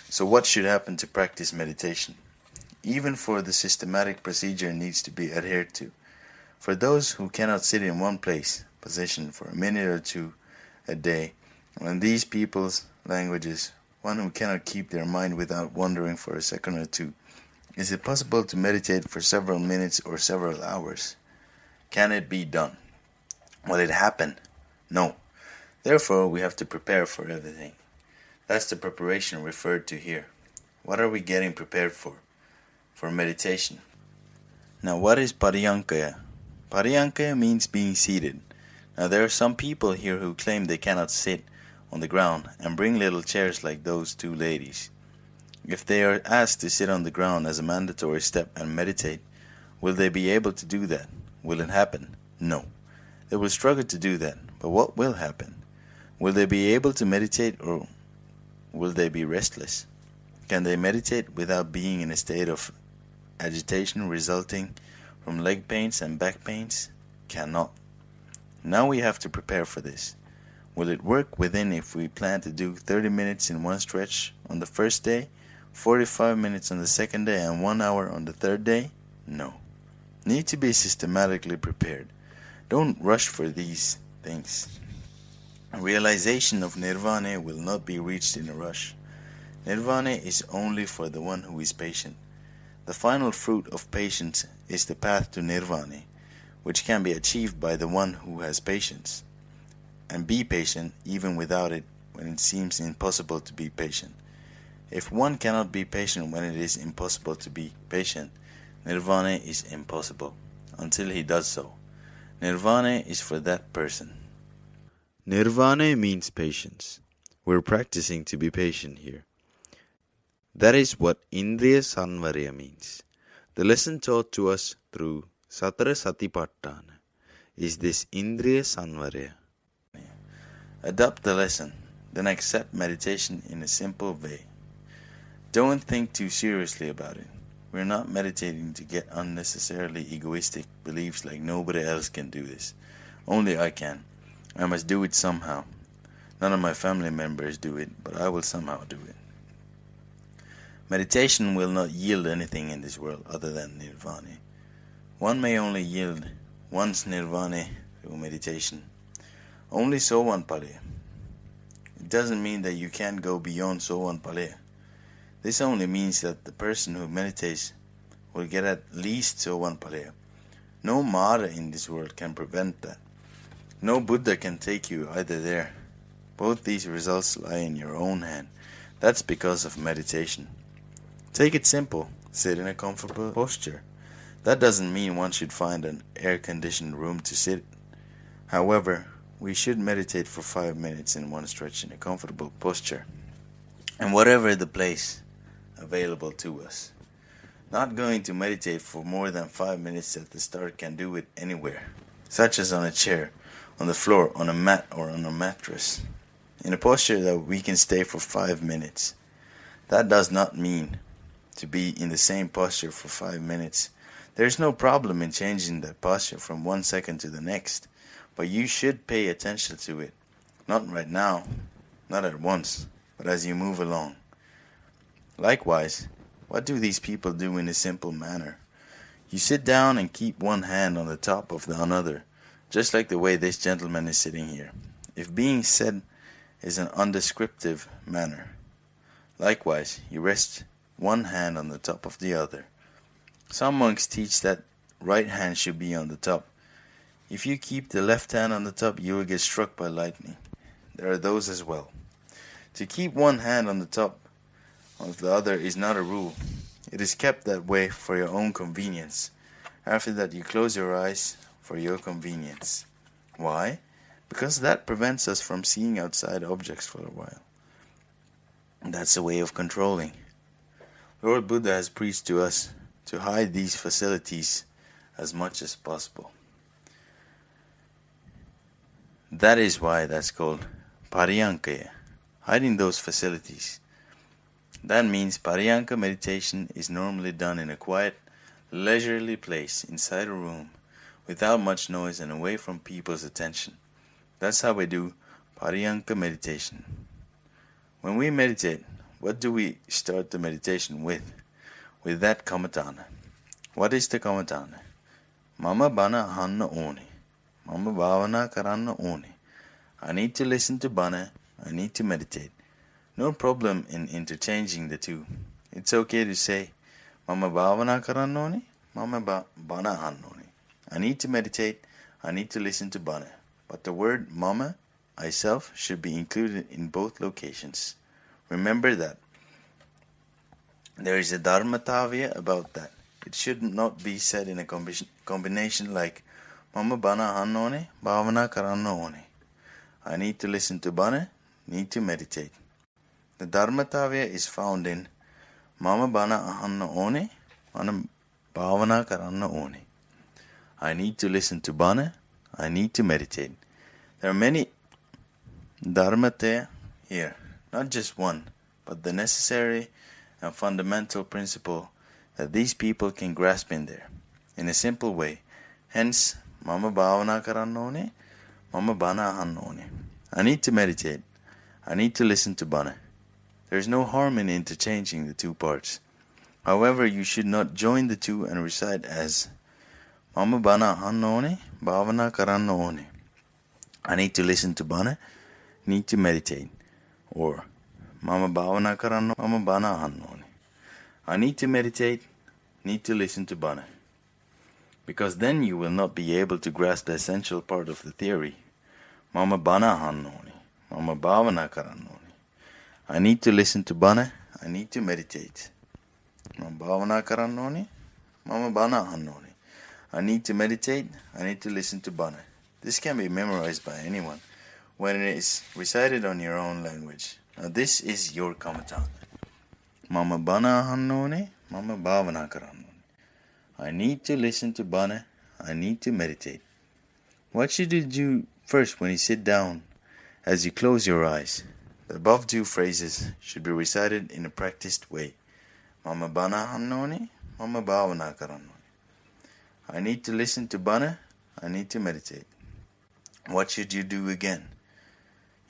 So what should happen to practice meditation? Even for the systematic procedure needs to be adhered to. For those who cannot sit in one position for a minute or two a day, and in these people's languages, one who cannot keep their mind without wandering for a second or two, is it possible to meditate for several minutes or several hours? Can it be done? Will it happen? No. Therefore, we have to prepare for everything. That's the preparation referred to here. What are we getting prepared for? For meditation. Now, what is Pariyankaya? Pariyankaya means being seated. Now, there are some people here who claim they cannot sit on the ground and bring little chairs like those two ladies. If they are asked to sit on the ground as a mandatory step and meditate, will they be able to do that? Will it happen? No. They will struggle to do that, but what will happen? Will they be able to meditate, or will they be restless? Can they meditate without being in a state of agitation resulting from leg pains and back pains? Cannot. Now we have to prepare for this. Will it work within if we plan to do 30 minutes in one stretch on the first day, 45 minutes on the second day, and 1 hour on the third day? No. Need to be systematically prepared. Don't rush for these things. A realization of nirvana will not be reached in a rush. Nirvana is only for the one who is patient. The final fruit of patience is the path to nirvana, which can be achieved by the one who has patience. And be patient even without it when it seems impossible to be patient. If one cannot be patient when it is impossible to be patient, nirvana is impossible until he does so. Nirvana is for that person. Nirvana means patience. We're practicing to be patient here. That is what Indriya Sanvarya means. The lesson taught to us through Satara Satipatthana is this Indriya Sanvarya. Adopt the lesson, then accept meditation in a simple way. Don't think too seriously about it. We're not meditating to get unnecessarily egoistic beliefs like nobody else can do this. Only I can. I must do it somehow. None of my family members do it, but I will somehow do it. Meditation will not yield anything in this world other than nirvana. One may only yield one's nirvana through meditation. Only Sovan Palaya. It doesn't mean that you can't go beyond Sovan Palaya. This only means that the person who meditates will get at least Sovan Palaya. No Mara in this world can prevent that. No Buddha can take you either there. Both these results lie in your own hand. That's because of meditation. Take it simple. Sit in a comfortable posture. That doesn't mean one should find an air-conditioned room to sit. However, we should meditate for 5 minutes in one stretch in a comfortable posture, and whatever the place available to us. Not going to meditate for more than 5 minutes at the start can do it anywhere, such as on a chair, on the floor, on a mat, or on a mattress, in a posture that we can stay for 5 minutes. That does not mean to be in the same posture for 5 minutes. There's no problem in changing that posture from 1 second to the next, but you should pay attention to it. Not right now, not at once, but as you move along. Likewise, what do these people do in a simple manner? You sit down and keep one hand on the top of the another, just like the way this gentleman is sitting here. If being said is an undescriptive manner. Likewise, you rest one hand on the top of the other. Some monks teach that right hand should be on the top. If you keep the left hand on the top, you will get struck by lightning. There are those as well. To keep one hand on the top of the other is not a rule. It is kept that way for your own convenience. After that, you close your eyes for your convenience. Why? Because that prevents us from seeing outside objects for a while. That's a way of controlling. Lord Buddha has preached to us to hide these facilities as much as possible. That is why that's called Pariyankaya, hiding those facilities. That means Pariyanka meditation is normally done in a quiet, leisurely place inside a room without much noise and away from people's attention. That's how we do Pariyanka meditation. When we meditate, what do we start the meditation with? With that kamatana. What is the kamatana? Mama Bana ahanna oni. Mama Bhavana karanna oni. I need to listen to Bana. I need to meditate. No problem in interchanging the two. It's okay to say Mama Bhavana karanna oni. Mama Bana ahanna oni. I need to meditate. I need to listen to Bana. But the word Mama, I self, should be included in both locations. Remember that. There is a dharmatavya about that. It should not be said in a combination like Mama Bana ahanna Bhavana karanna oni. I need to listen to Bana, need to meditate. The dharmatavya is found in Mama Bana ahanna oni, Mama Bhavana karanna oni. I need to listen to Bana, I need to meditate. There are many dharmata here, not just one, but the necessary and fundamental principle that these people can grasp in there, in a simple way. Hence, Mama Bhavana karanna oni, Mama Bana ahanna oni. I need to meditate. I need to listen to Bana. There is no harm in interchanging the two parts. However, you should not join the two and recite as Mama Bana ahanna oni, Bhavana karanna oni. I need to listen to Bana, need to meditate. Or Mama Bhavana karanna, Mama Bana ahanna oni. I need to meditate, need to listen to Bana. Because then you will not be able to grasp the essential part of the theory. Mama Bana ahanna oni, Mama Bhavana karanna oni. I need to listen to Bana, I need to meditate. Mama Bhavana karanna oni, Mama Bana ahanna oni. I need to meditate, I need to listen to Bana. This can be memorized by anyone when it is recited on your own language. Now this is your kamatana. Mama Bana ahanna oni, Mama Bhavana karanna oni. I need to listen to Bana, I need to meditate. What should you do first when you sit down? As you close your eyes, the above two phrases should be recited in a practiced way. Mama Bana ahanna oni, Mama Bhavana karanna oni. I need to listen to Bana, I need to meditate. What should you do again?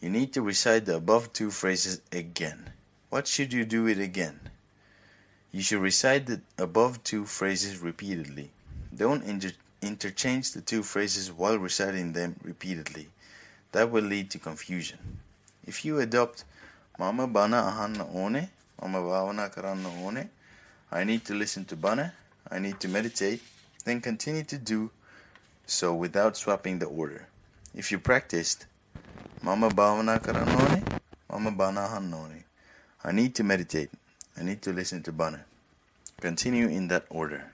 You need to recite the above two phrases again. What should you do it again? You should recite the above two phrases repeatedly. Don't interchange the two phrases while reciting them repeatedly. That will lead to confusion. If you adopt Mama Bana ahanna oni, Mama Bhavana karanna oni, I need to listen to Bana, I need to meditate, then continue to do so without swapping the order. If you practiced Mama Bhavana karanna oni, Mama Bana ahanna oni, I need to meditate, I need to listen to Bana. Continue in that order.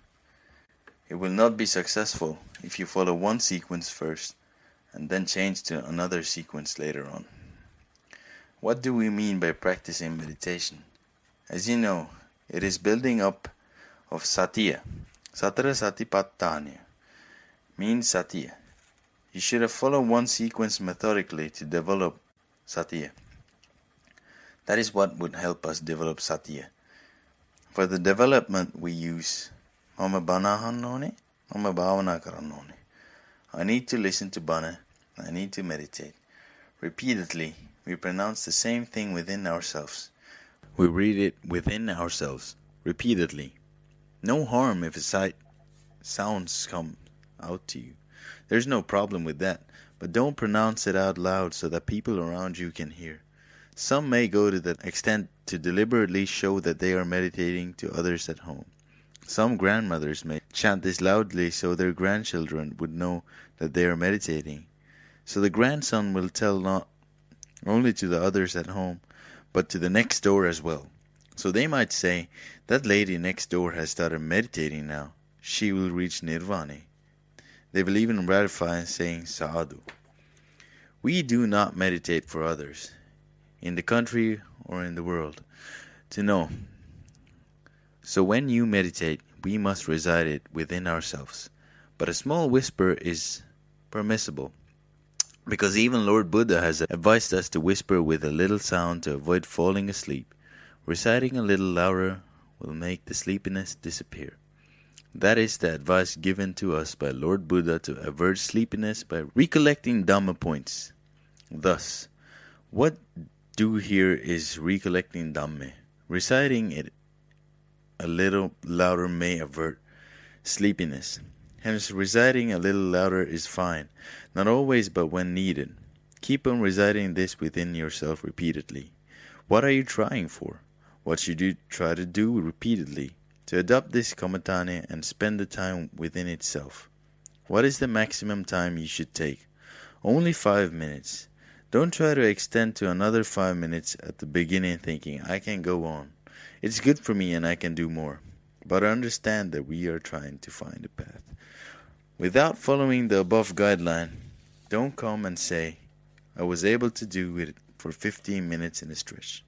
It will not be successful if you follow one sequence first and then change to another sequence later on. What do we mean by practicing meditation? As you know, it is building up of satya. Satara Satipatthana means satya. You should have followed one sequence methodically to develop satya. That is what would help us develop satya. For the development we use Mama Bana ahanna oni, Mama Bhavana karanna oni. I need to listen to Bana, I need to meditate. Repeatedly, we pronounce the same thing within ourselves. We read it within ourselves, repeatedly. No harm if sounds come out to you. There's no problem with that, but don't pronounce it out loud so that people around you can hear. Some may go to that extent to deliberately show that they are meditating to others at home. Some grandmothers may chant this loudly so their grandchildren would know that they are meditating. So the grandson will tell not only to the others at home, but to the next door as well. So they might say, that lady next door has started meditating now. She will reach nirvana. They will even ratify saying sadhu. We do not meditate for others, in the country or in the world, to know. So when you meditate, we must recite it within ourselves. But a small whisper is permissible, because even Lord Buddha has advised us to whisper with a little sound to avoid falling asleep. Reciting a little louder will make the sleepiness disappear. That is the advice given to us by Lord Buddha to avert sleepiness by recollecting Dhamma points. Thus, what do here is recollecting Dhamme. Reciting it a little louder may avert sleepiness. Hence, reciting a little louder is fine, not always but when needed. Keep on reciting this within yourself repeatedly. What are you trying for? What should you try to do repeatedly? To adopt this kamatane and spend the time within itself. What is the maximum time you should take? Only 5 minutes. Don't try to extend to another 5 minutes at the beginning thinking, I can go on. It's good for me and I can do more. But understand that we are trying to find a path. Without following the above guideline, don't come and say, I was able to do it for 15 minutes in a stretch,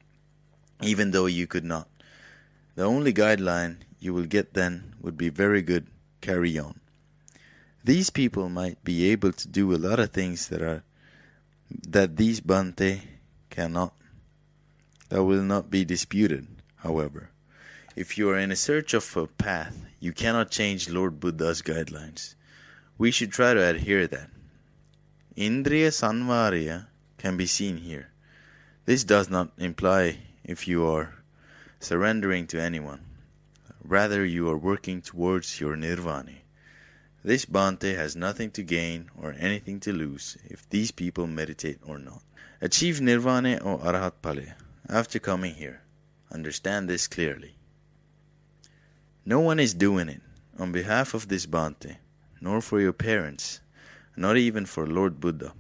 even though you could not. The only guideline you will get then would be very good, carry on. These people might be able to do a lot of things that these Bhante cannot. That will not be disputed, however. If you are in a search of a path, you cannot change Lord Buddha's guidelines. We should try to adhere that. Indriya Sanvarya can be seen here. This does not imply if you are surrendering to anyone. Rather, you are working towards your nirvana. This Bhante has nothing to gain or anything to lose if these people meditate or not. Achieve nirvana or arahat pale after coming here. Understand this clearly. No one is doing it on behalf of this Bhante, nor for your parents, not even for Lord Buddha.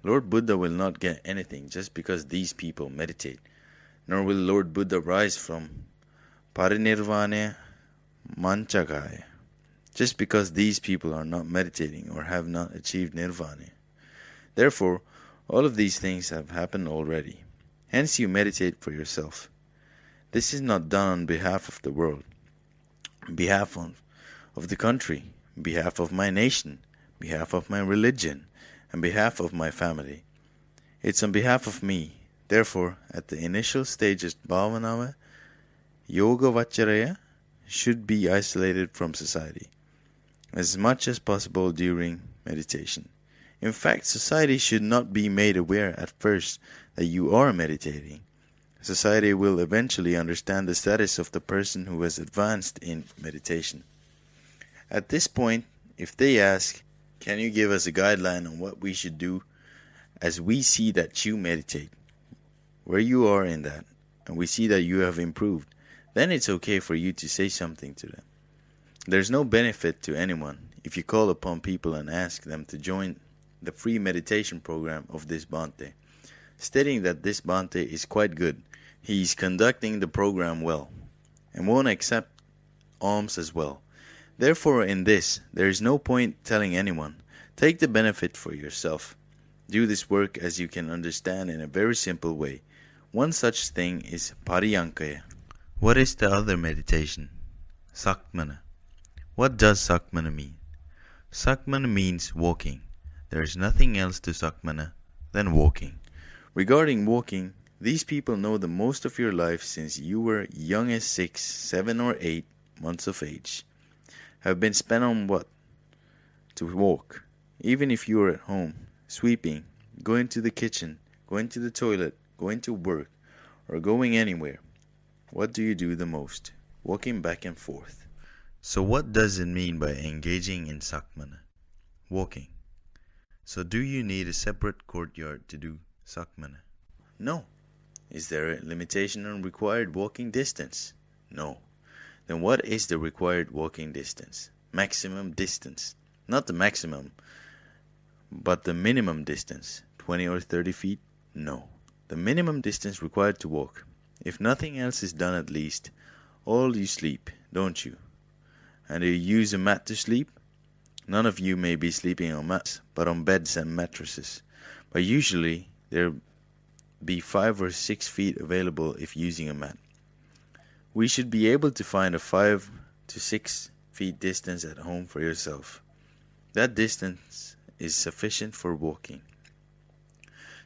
Lord Buddha will not get anything just because these people meditate, nor will Lord Buddha rise from parinirvana manchakaya just because these people are not meditating or have not achieved nirvana. Therefore, all of these things have happened already. Hence you meditate for yourself. This is not done on behalf of the world, on behalf of the country, on behalf of my nation, on behalf of my religion, on behalf of my family. It's on behalf of me. Therefore, at the initial stages, Bhavana, Yoga Vacharaya should be isolated from society as much as possible during meditation. In fact, society should not be made aware at first that you are meditating. Society will eventually understand the status of the person who has advanced in meditation. At this point, if they ask, can you give us a guideline on what we should do as we see that you meditate, where you are in that, and we see that you have improved, then it's okay for you to say something to them. There's no benefit to anyone if you call upon people and ask them to join the free meditation program of this Bhante, stating that this Bhante is quite good. He is conducting the program well, and won't accept alms as well. Therefore, in this, there is no point telling anyone. Take the benefit for yourself. Do this work as you can understand in a very simple way. One such thing is pariyankaya. What is the other meditation? Sakmana. What does Sakmana mean? Sakmana means walking. There is nothing else to Sakmana than walking. Regarding walking, these people know the most of your life since you were young as 6, 7 or 8 months of age. Have been spent on what? To walk. Even if you are at home, sweeping, going to the kitchen, going to the toilet, going to work, or going anywhere. What do you do the most? Walking back and forth. So what does it mean by engaging in Sakmana? Walking. So do you need a separate courtyard to do Sakmana? No. Is there a limitation on required walking distance? No. Then what is the required walking distance? Maximum distance. Not the maximum, but the minimum distance. 20 or 30 feet? No. The minimum distance required to walk. If nothing else is done at least, all you sleep, don't you? And do you use a mat to sleep? None of you may be sleeping on mats, but on beds and mattresses. But usually, there be 5 or 6 feet available if using a mat. We should be able to find a 5 to 6 feet distance at home for yourself. That distance is sufficient for walking.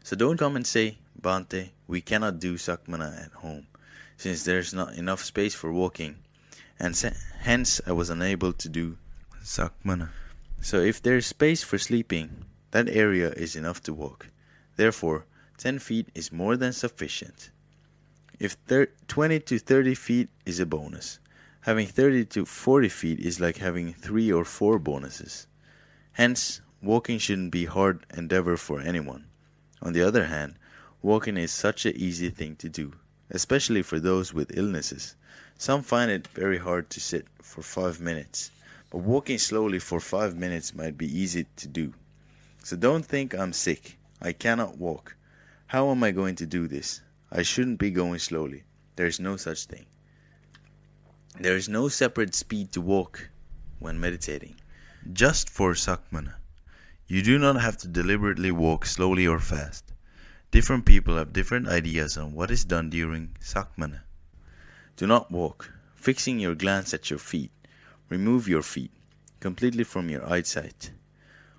So don't come and say, Bhante, we cannot do Sakmana at home, since there's not enough space for walking, and hence I was unable to do Sakmana. So if there's space for sleeping, that area is enough to walk. Therefore, 10 feet is more than sufficient. If 20 to 30 feet is a bonus, having 30 to 40 feet is like having 3 or 4 bonuses. Hence, walking shouldn't be a hard endeavor for anyone. On the other hand, walking is such an easy thing to do, especially for those with illnesses. Some find it very hard to sit for 5 minutes, but walking slowly for 5 minutes might be easy to do. So don't think I'm sick. I cannot walk. How am I going to do this? I shouldn't be going slowly. There is no such thing. There is no separate speed to walk when meditating. Just for Sakmana, you do not have to deliberately walk slowly or fast. Different people have different ideas on what is done during Sakmana. Do not walk, fixing your glance at your feet. Remove your feet completely from your eyesight.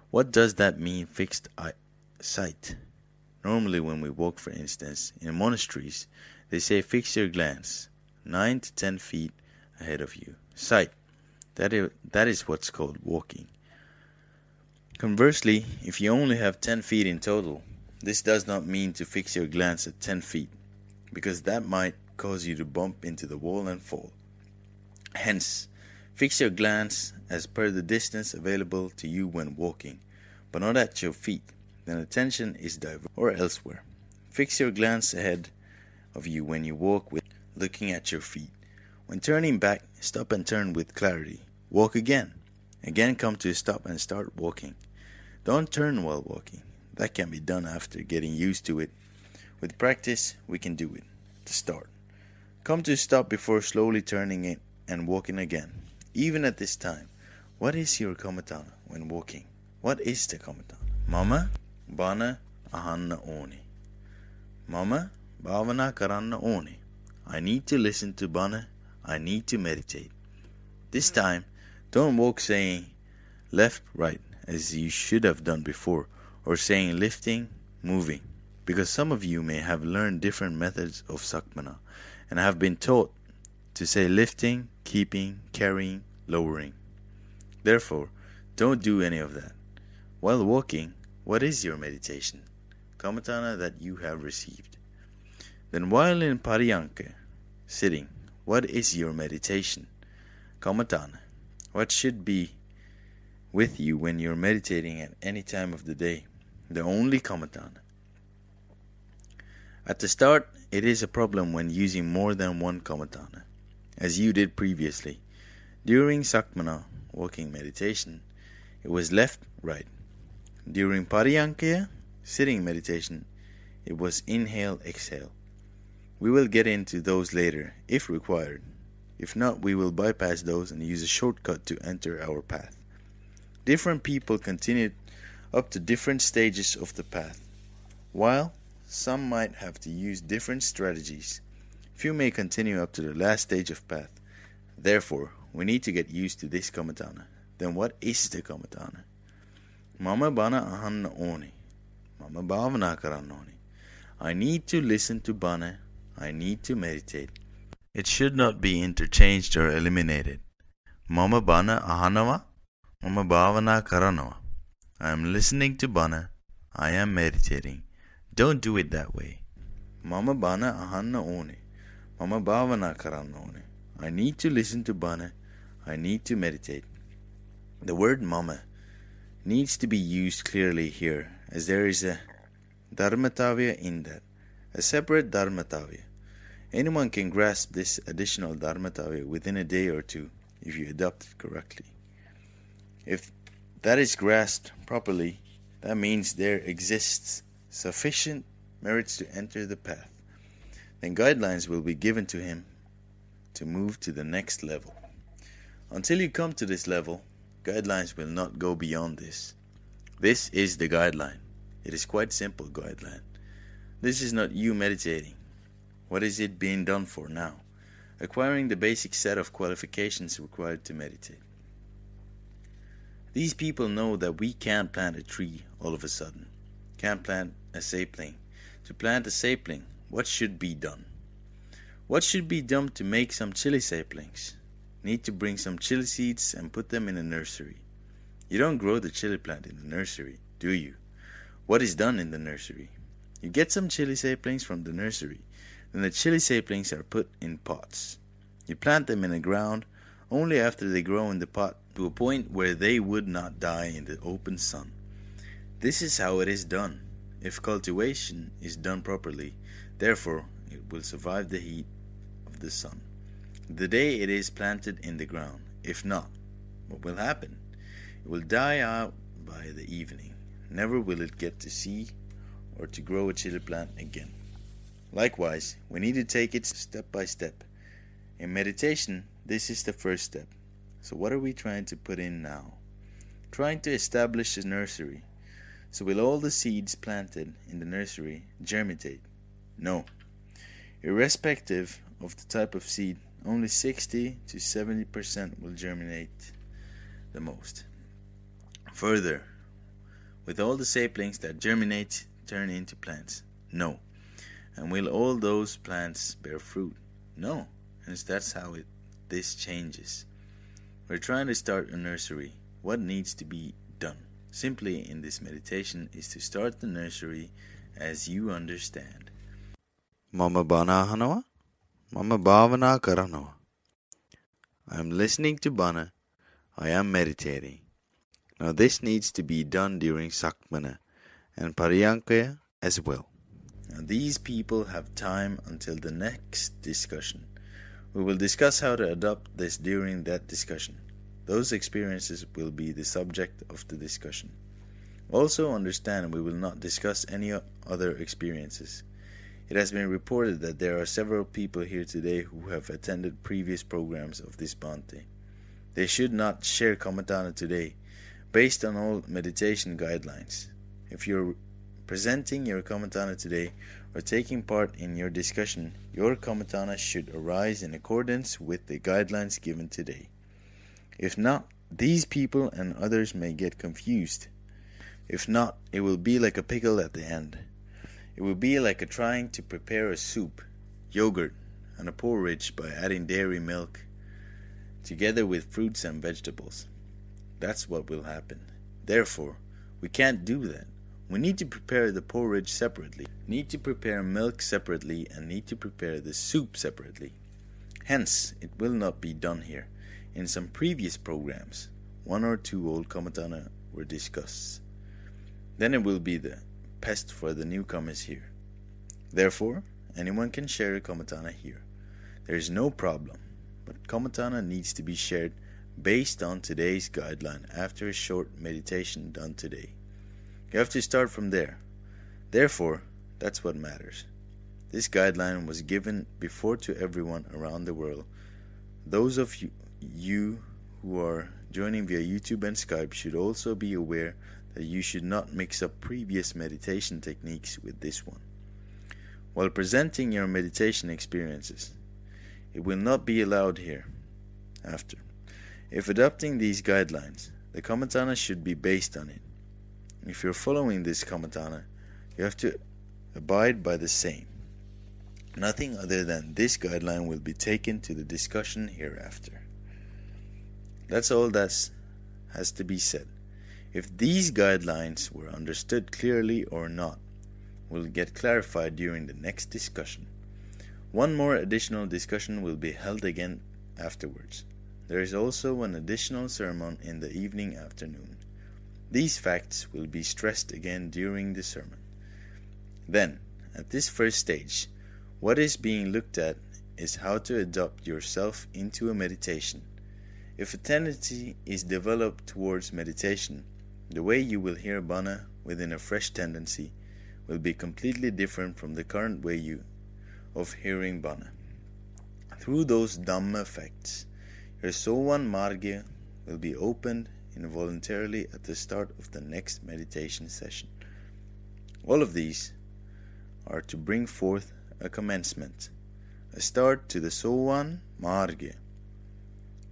What does that mean, fixed sight? Normally when we walk, for instance, in monasteries, they say fix your glance 9 to 10 feet ahead of you. Sight. That is what's called walking. Conversely, if you only have 10 feet in total, this does not mean to fix your glance at 10 feet, because that might cause you to bump into the wall and fall. Hence, fix your glance as per the distance available to you when walking, but not at your feet. Then attention is diverted or elsewhere. Fix your glance ahead of you when you walk with looking at your feet. When turning back, stop and turn with clarity. Walk again. Again come to a stop and start walking. Don't turn while walking. That can be done after getting used to it. With practice, we can do it. To start. Come to a stop before slowly turning it and walking again. Even at this time, what is your kamatana when walking? What is the kamatana? Mama Bana ahanna oni. Mama Bhavana karanna oni. I need to listen to Bana. I need to meditate. This time, don't walk saying left, right, as you should have done before, or saying lifting, moving, because some of you may have learned different methods of Sakmana and have been taught to say lifting, keeping, carrying, lowering. Therefore, don't do any of that. While walking, what is your meditation? Kamatana that you have received. Then while in Pariyanka, sitting, what is your meditation? Kamatana. What should be with you when you're meditating at any time of the day? The only kamatana. At the start, it is a problem when using more than one kamatana, as you did previously. During Sakmana, walking meditation, it was left, right. During Pariyankya, sitting meditation, it was inhale, exhale. We will get into those later, if required. If not, we will bypass those and use a shortcut to enter our path. Different people continued up to different stages of the path, while some might have to use different strategies. Few may continue up to the last stage of path. Therefore, we need to get used to this kamatana. Then what is the kamatana? Mama Bana ahanna oni. Mama Bhavana karanna oni. I need to listen to Bana. I need to meditate. It should not be interchanged or eliminated. Mama Bana ahanava. Mama Bhavana karanava. I am listening to Bana. I am meditating. Don't do it that way. Mama Bana ahanna oni. Mama Bhavana karanna oni. I need to listen to Bana. I need to meditate. The word mama needs to be used clearly here, as there is a dharmatavya in that, a separate dharmatavya. Anyone can grasp this additional dharmatavya within a day or two if you adopt it correctly. If that is grasped properly, that means there exists sufficient merits to enter the path. Then guidelines will be given to him to move to the next level. Until you come to this level, guidelines will not go beyond this. This is the guideline. It is quite simple guideline. This is not you meditating. What is it being done for now? Acquiring the basic set of qualifications required to meditate. These people know that we can't plant a tree all of a sudden. Can't plant a sapling. To plant a sapling, what should be done? What should be done to make some chili saplings? Need to bring some chili seeds and put them in a nursery. You don't grow the chili plant in the nursery, do you? What is done in the nursery? You get some chili saplings from the nursery. Then the chili saplings are put in pots. You plant them in the ground only after they grow in the pot to a point where they would not die in the open sun. This is how it is done. If cultivation is done properly, therefore it will survive the heat of the sun the day it is planted in the ground. If not, what will happen? It will die out by the evening. Never will it get to see or to grow a chili plant again. Likewise, we need to take it step by step. In meditation, this is the first step. So what are we trying to put in now? Trying to establish a nursery. So will all the seeds planted in the nursery germinate? No. Irrespective of the type of seed, only 60 to 70% will germinate the most. Further, with all the saplings that germinate turn into plants? No. And will all those plants bear fruit? No. Hence that's how this changes. We're trying to start a nursery. What needs to be done? Simply in this meditation is to start the nursery as you understand. Mama Bana ahanawa. Mama Bhavana karanawa. I am listening to Bana. I am meditating. Now this needs to be done during Sakmana and Pariyankaya as well. Now these people have time until the next discussion. We will discuss how to adopt this during that discussion. Those experiences will be the subject of the discussion. Also understand we will not discuss any other experiences. It has been reported that there are several people here today who have attended previous programs of this Bhante. They should not share Kamatana today, based on all meditation guidelines. If you're presenting your Kamatana today or taking part in your discussion, your Kamatana should arise in accordance with the guidelines given today. If not, these people and others may get confused. If not, it will be like a pickle at the end. It will be like trying to prepare a soup, yogurt, and a porridge by adding dairy milk together with fruits and vegetables. That's what will happen. Therefore, we can't do that. We need to prepare the porridge separately, need to prepare milk separately, and need to prepare the soup separately. Hence, it will not be done here. In some previous programs, 1 or 2 old Kamatana were discussed. Then it will be the pest for the newcomers here. Therefore, anyone can share a Kamatana here. There is no problem, but Kamatana needs to be shared based on today's guideline after a short meditation done today. You have to start from there. Therefore, that's what matters. This guideline was given before to everyone around the world. Those of you who are joining via YouTube and Skype should also be aware that you should not mix up previous meditation techniques with this one. While presenting your meditation experiences, it will not be allowed here. After, if adopting these guidelines, the Kamatana should be based on it. If you're following this Kamatana, you have to abide by the same. Nothing other than this guideline will be taken to the discussion hereafter. That's all that has to be said. If these guidelines were understood clearly or not will get clarified during the next discussion. One more additional discussion will be held again afterwards. There is also an additional sermon in the evening afternoon. These facts will be stressed again during the sermon. Then, at this first stage, what is being looked at is how to adopt yourself into a meditation. If a tendency is developed towards meditation, the way you will hear Bana within a fresh tendency will be completely different from the current way of hearing Bana. Through those Dhamma effects, your Sowan Marga will be opened involuntarily at the start of the next meditation session. All of these are to bring forth a commencement, a start to the Sowan Marga.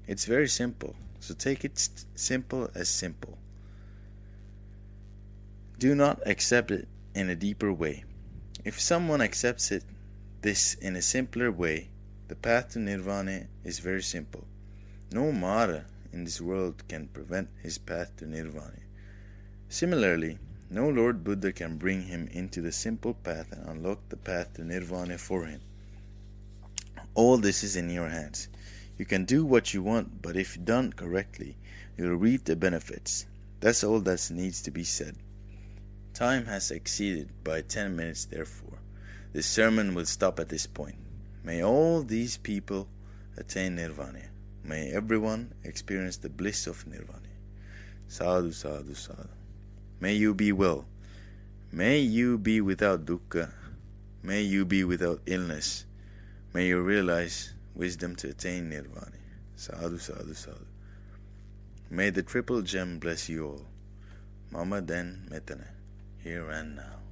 It's very simple, so take it simple as simple. Do not accept it in a deeper way. If someone accepts this in a simpler way, the path to Nirvana is very simple. No Mara in this world can prevent his path to Nirvana. Similarly, No Lord Buddha can bring him into the simple path and unlock the path to nirvana for him. All this is in your hands. You can do what you want, but if done correctly, you'll reap the benefits. That's all that needs to be said. Time has exceeded by 10 minutes, therefore. This sermon will stop at this point. May all these people attain nirvana. May everyone experience the bliss of nirvana. Sadhu, sadhu, sadhu. May you be well. May you be without dukkha. May you be without illness. May you realize wisdom to attain nirvana. Sadhu, sadhu, sadhu. May the triple gem bless you all. Mama Den Metana, here and now.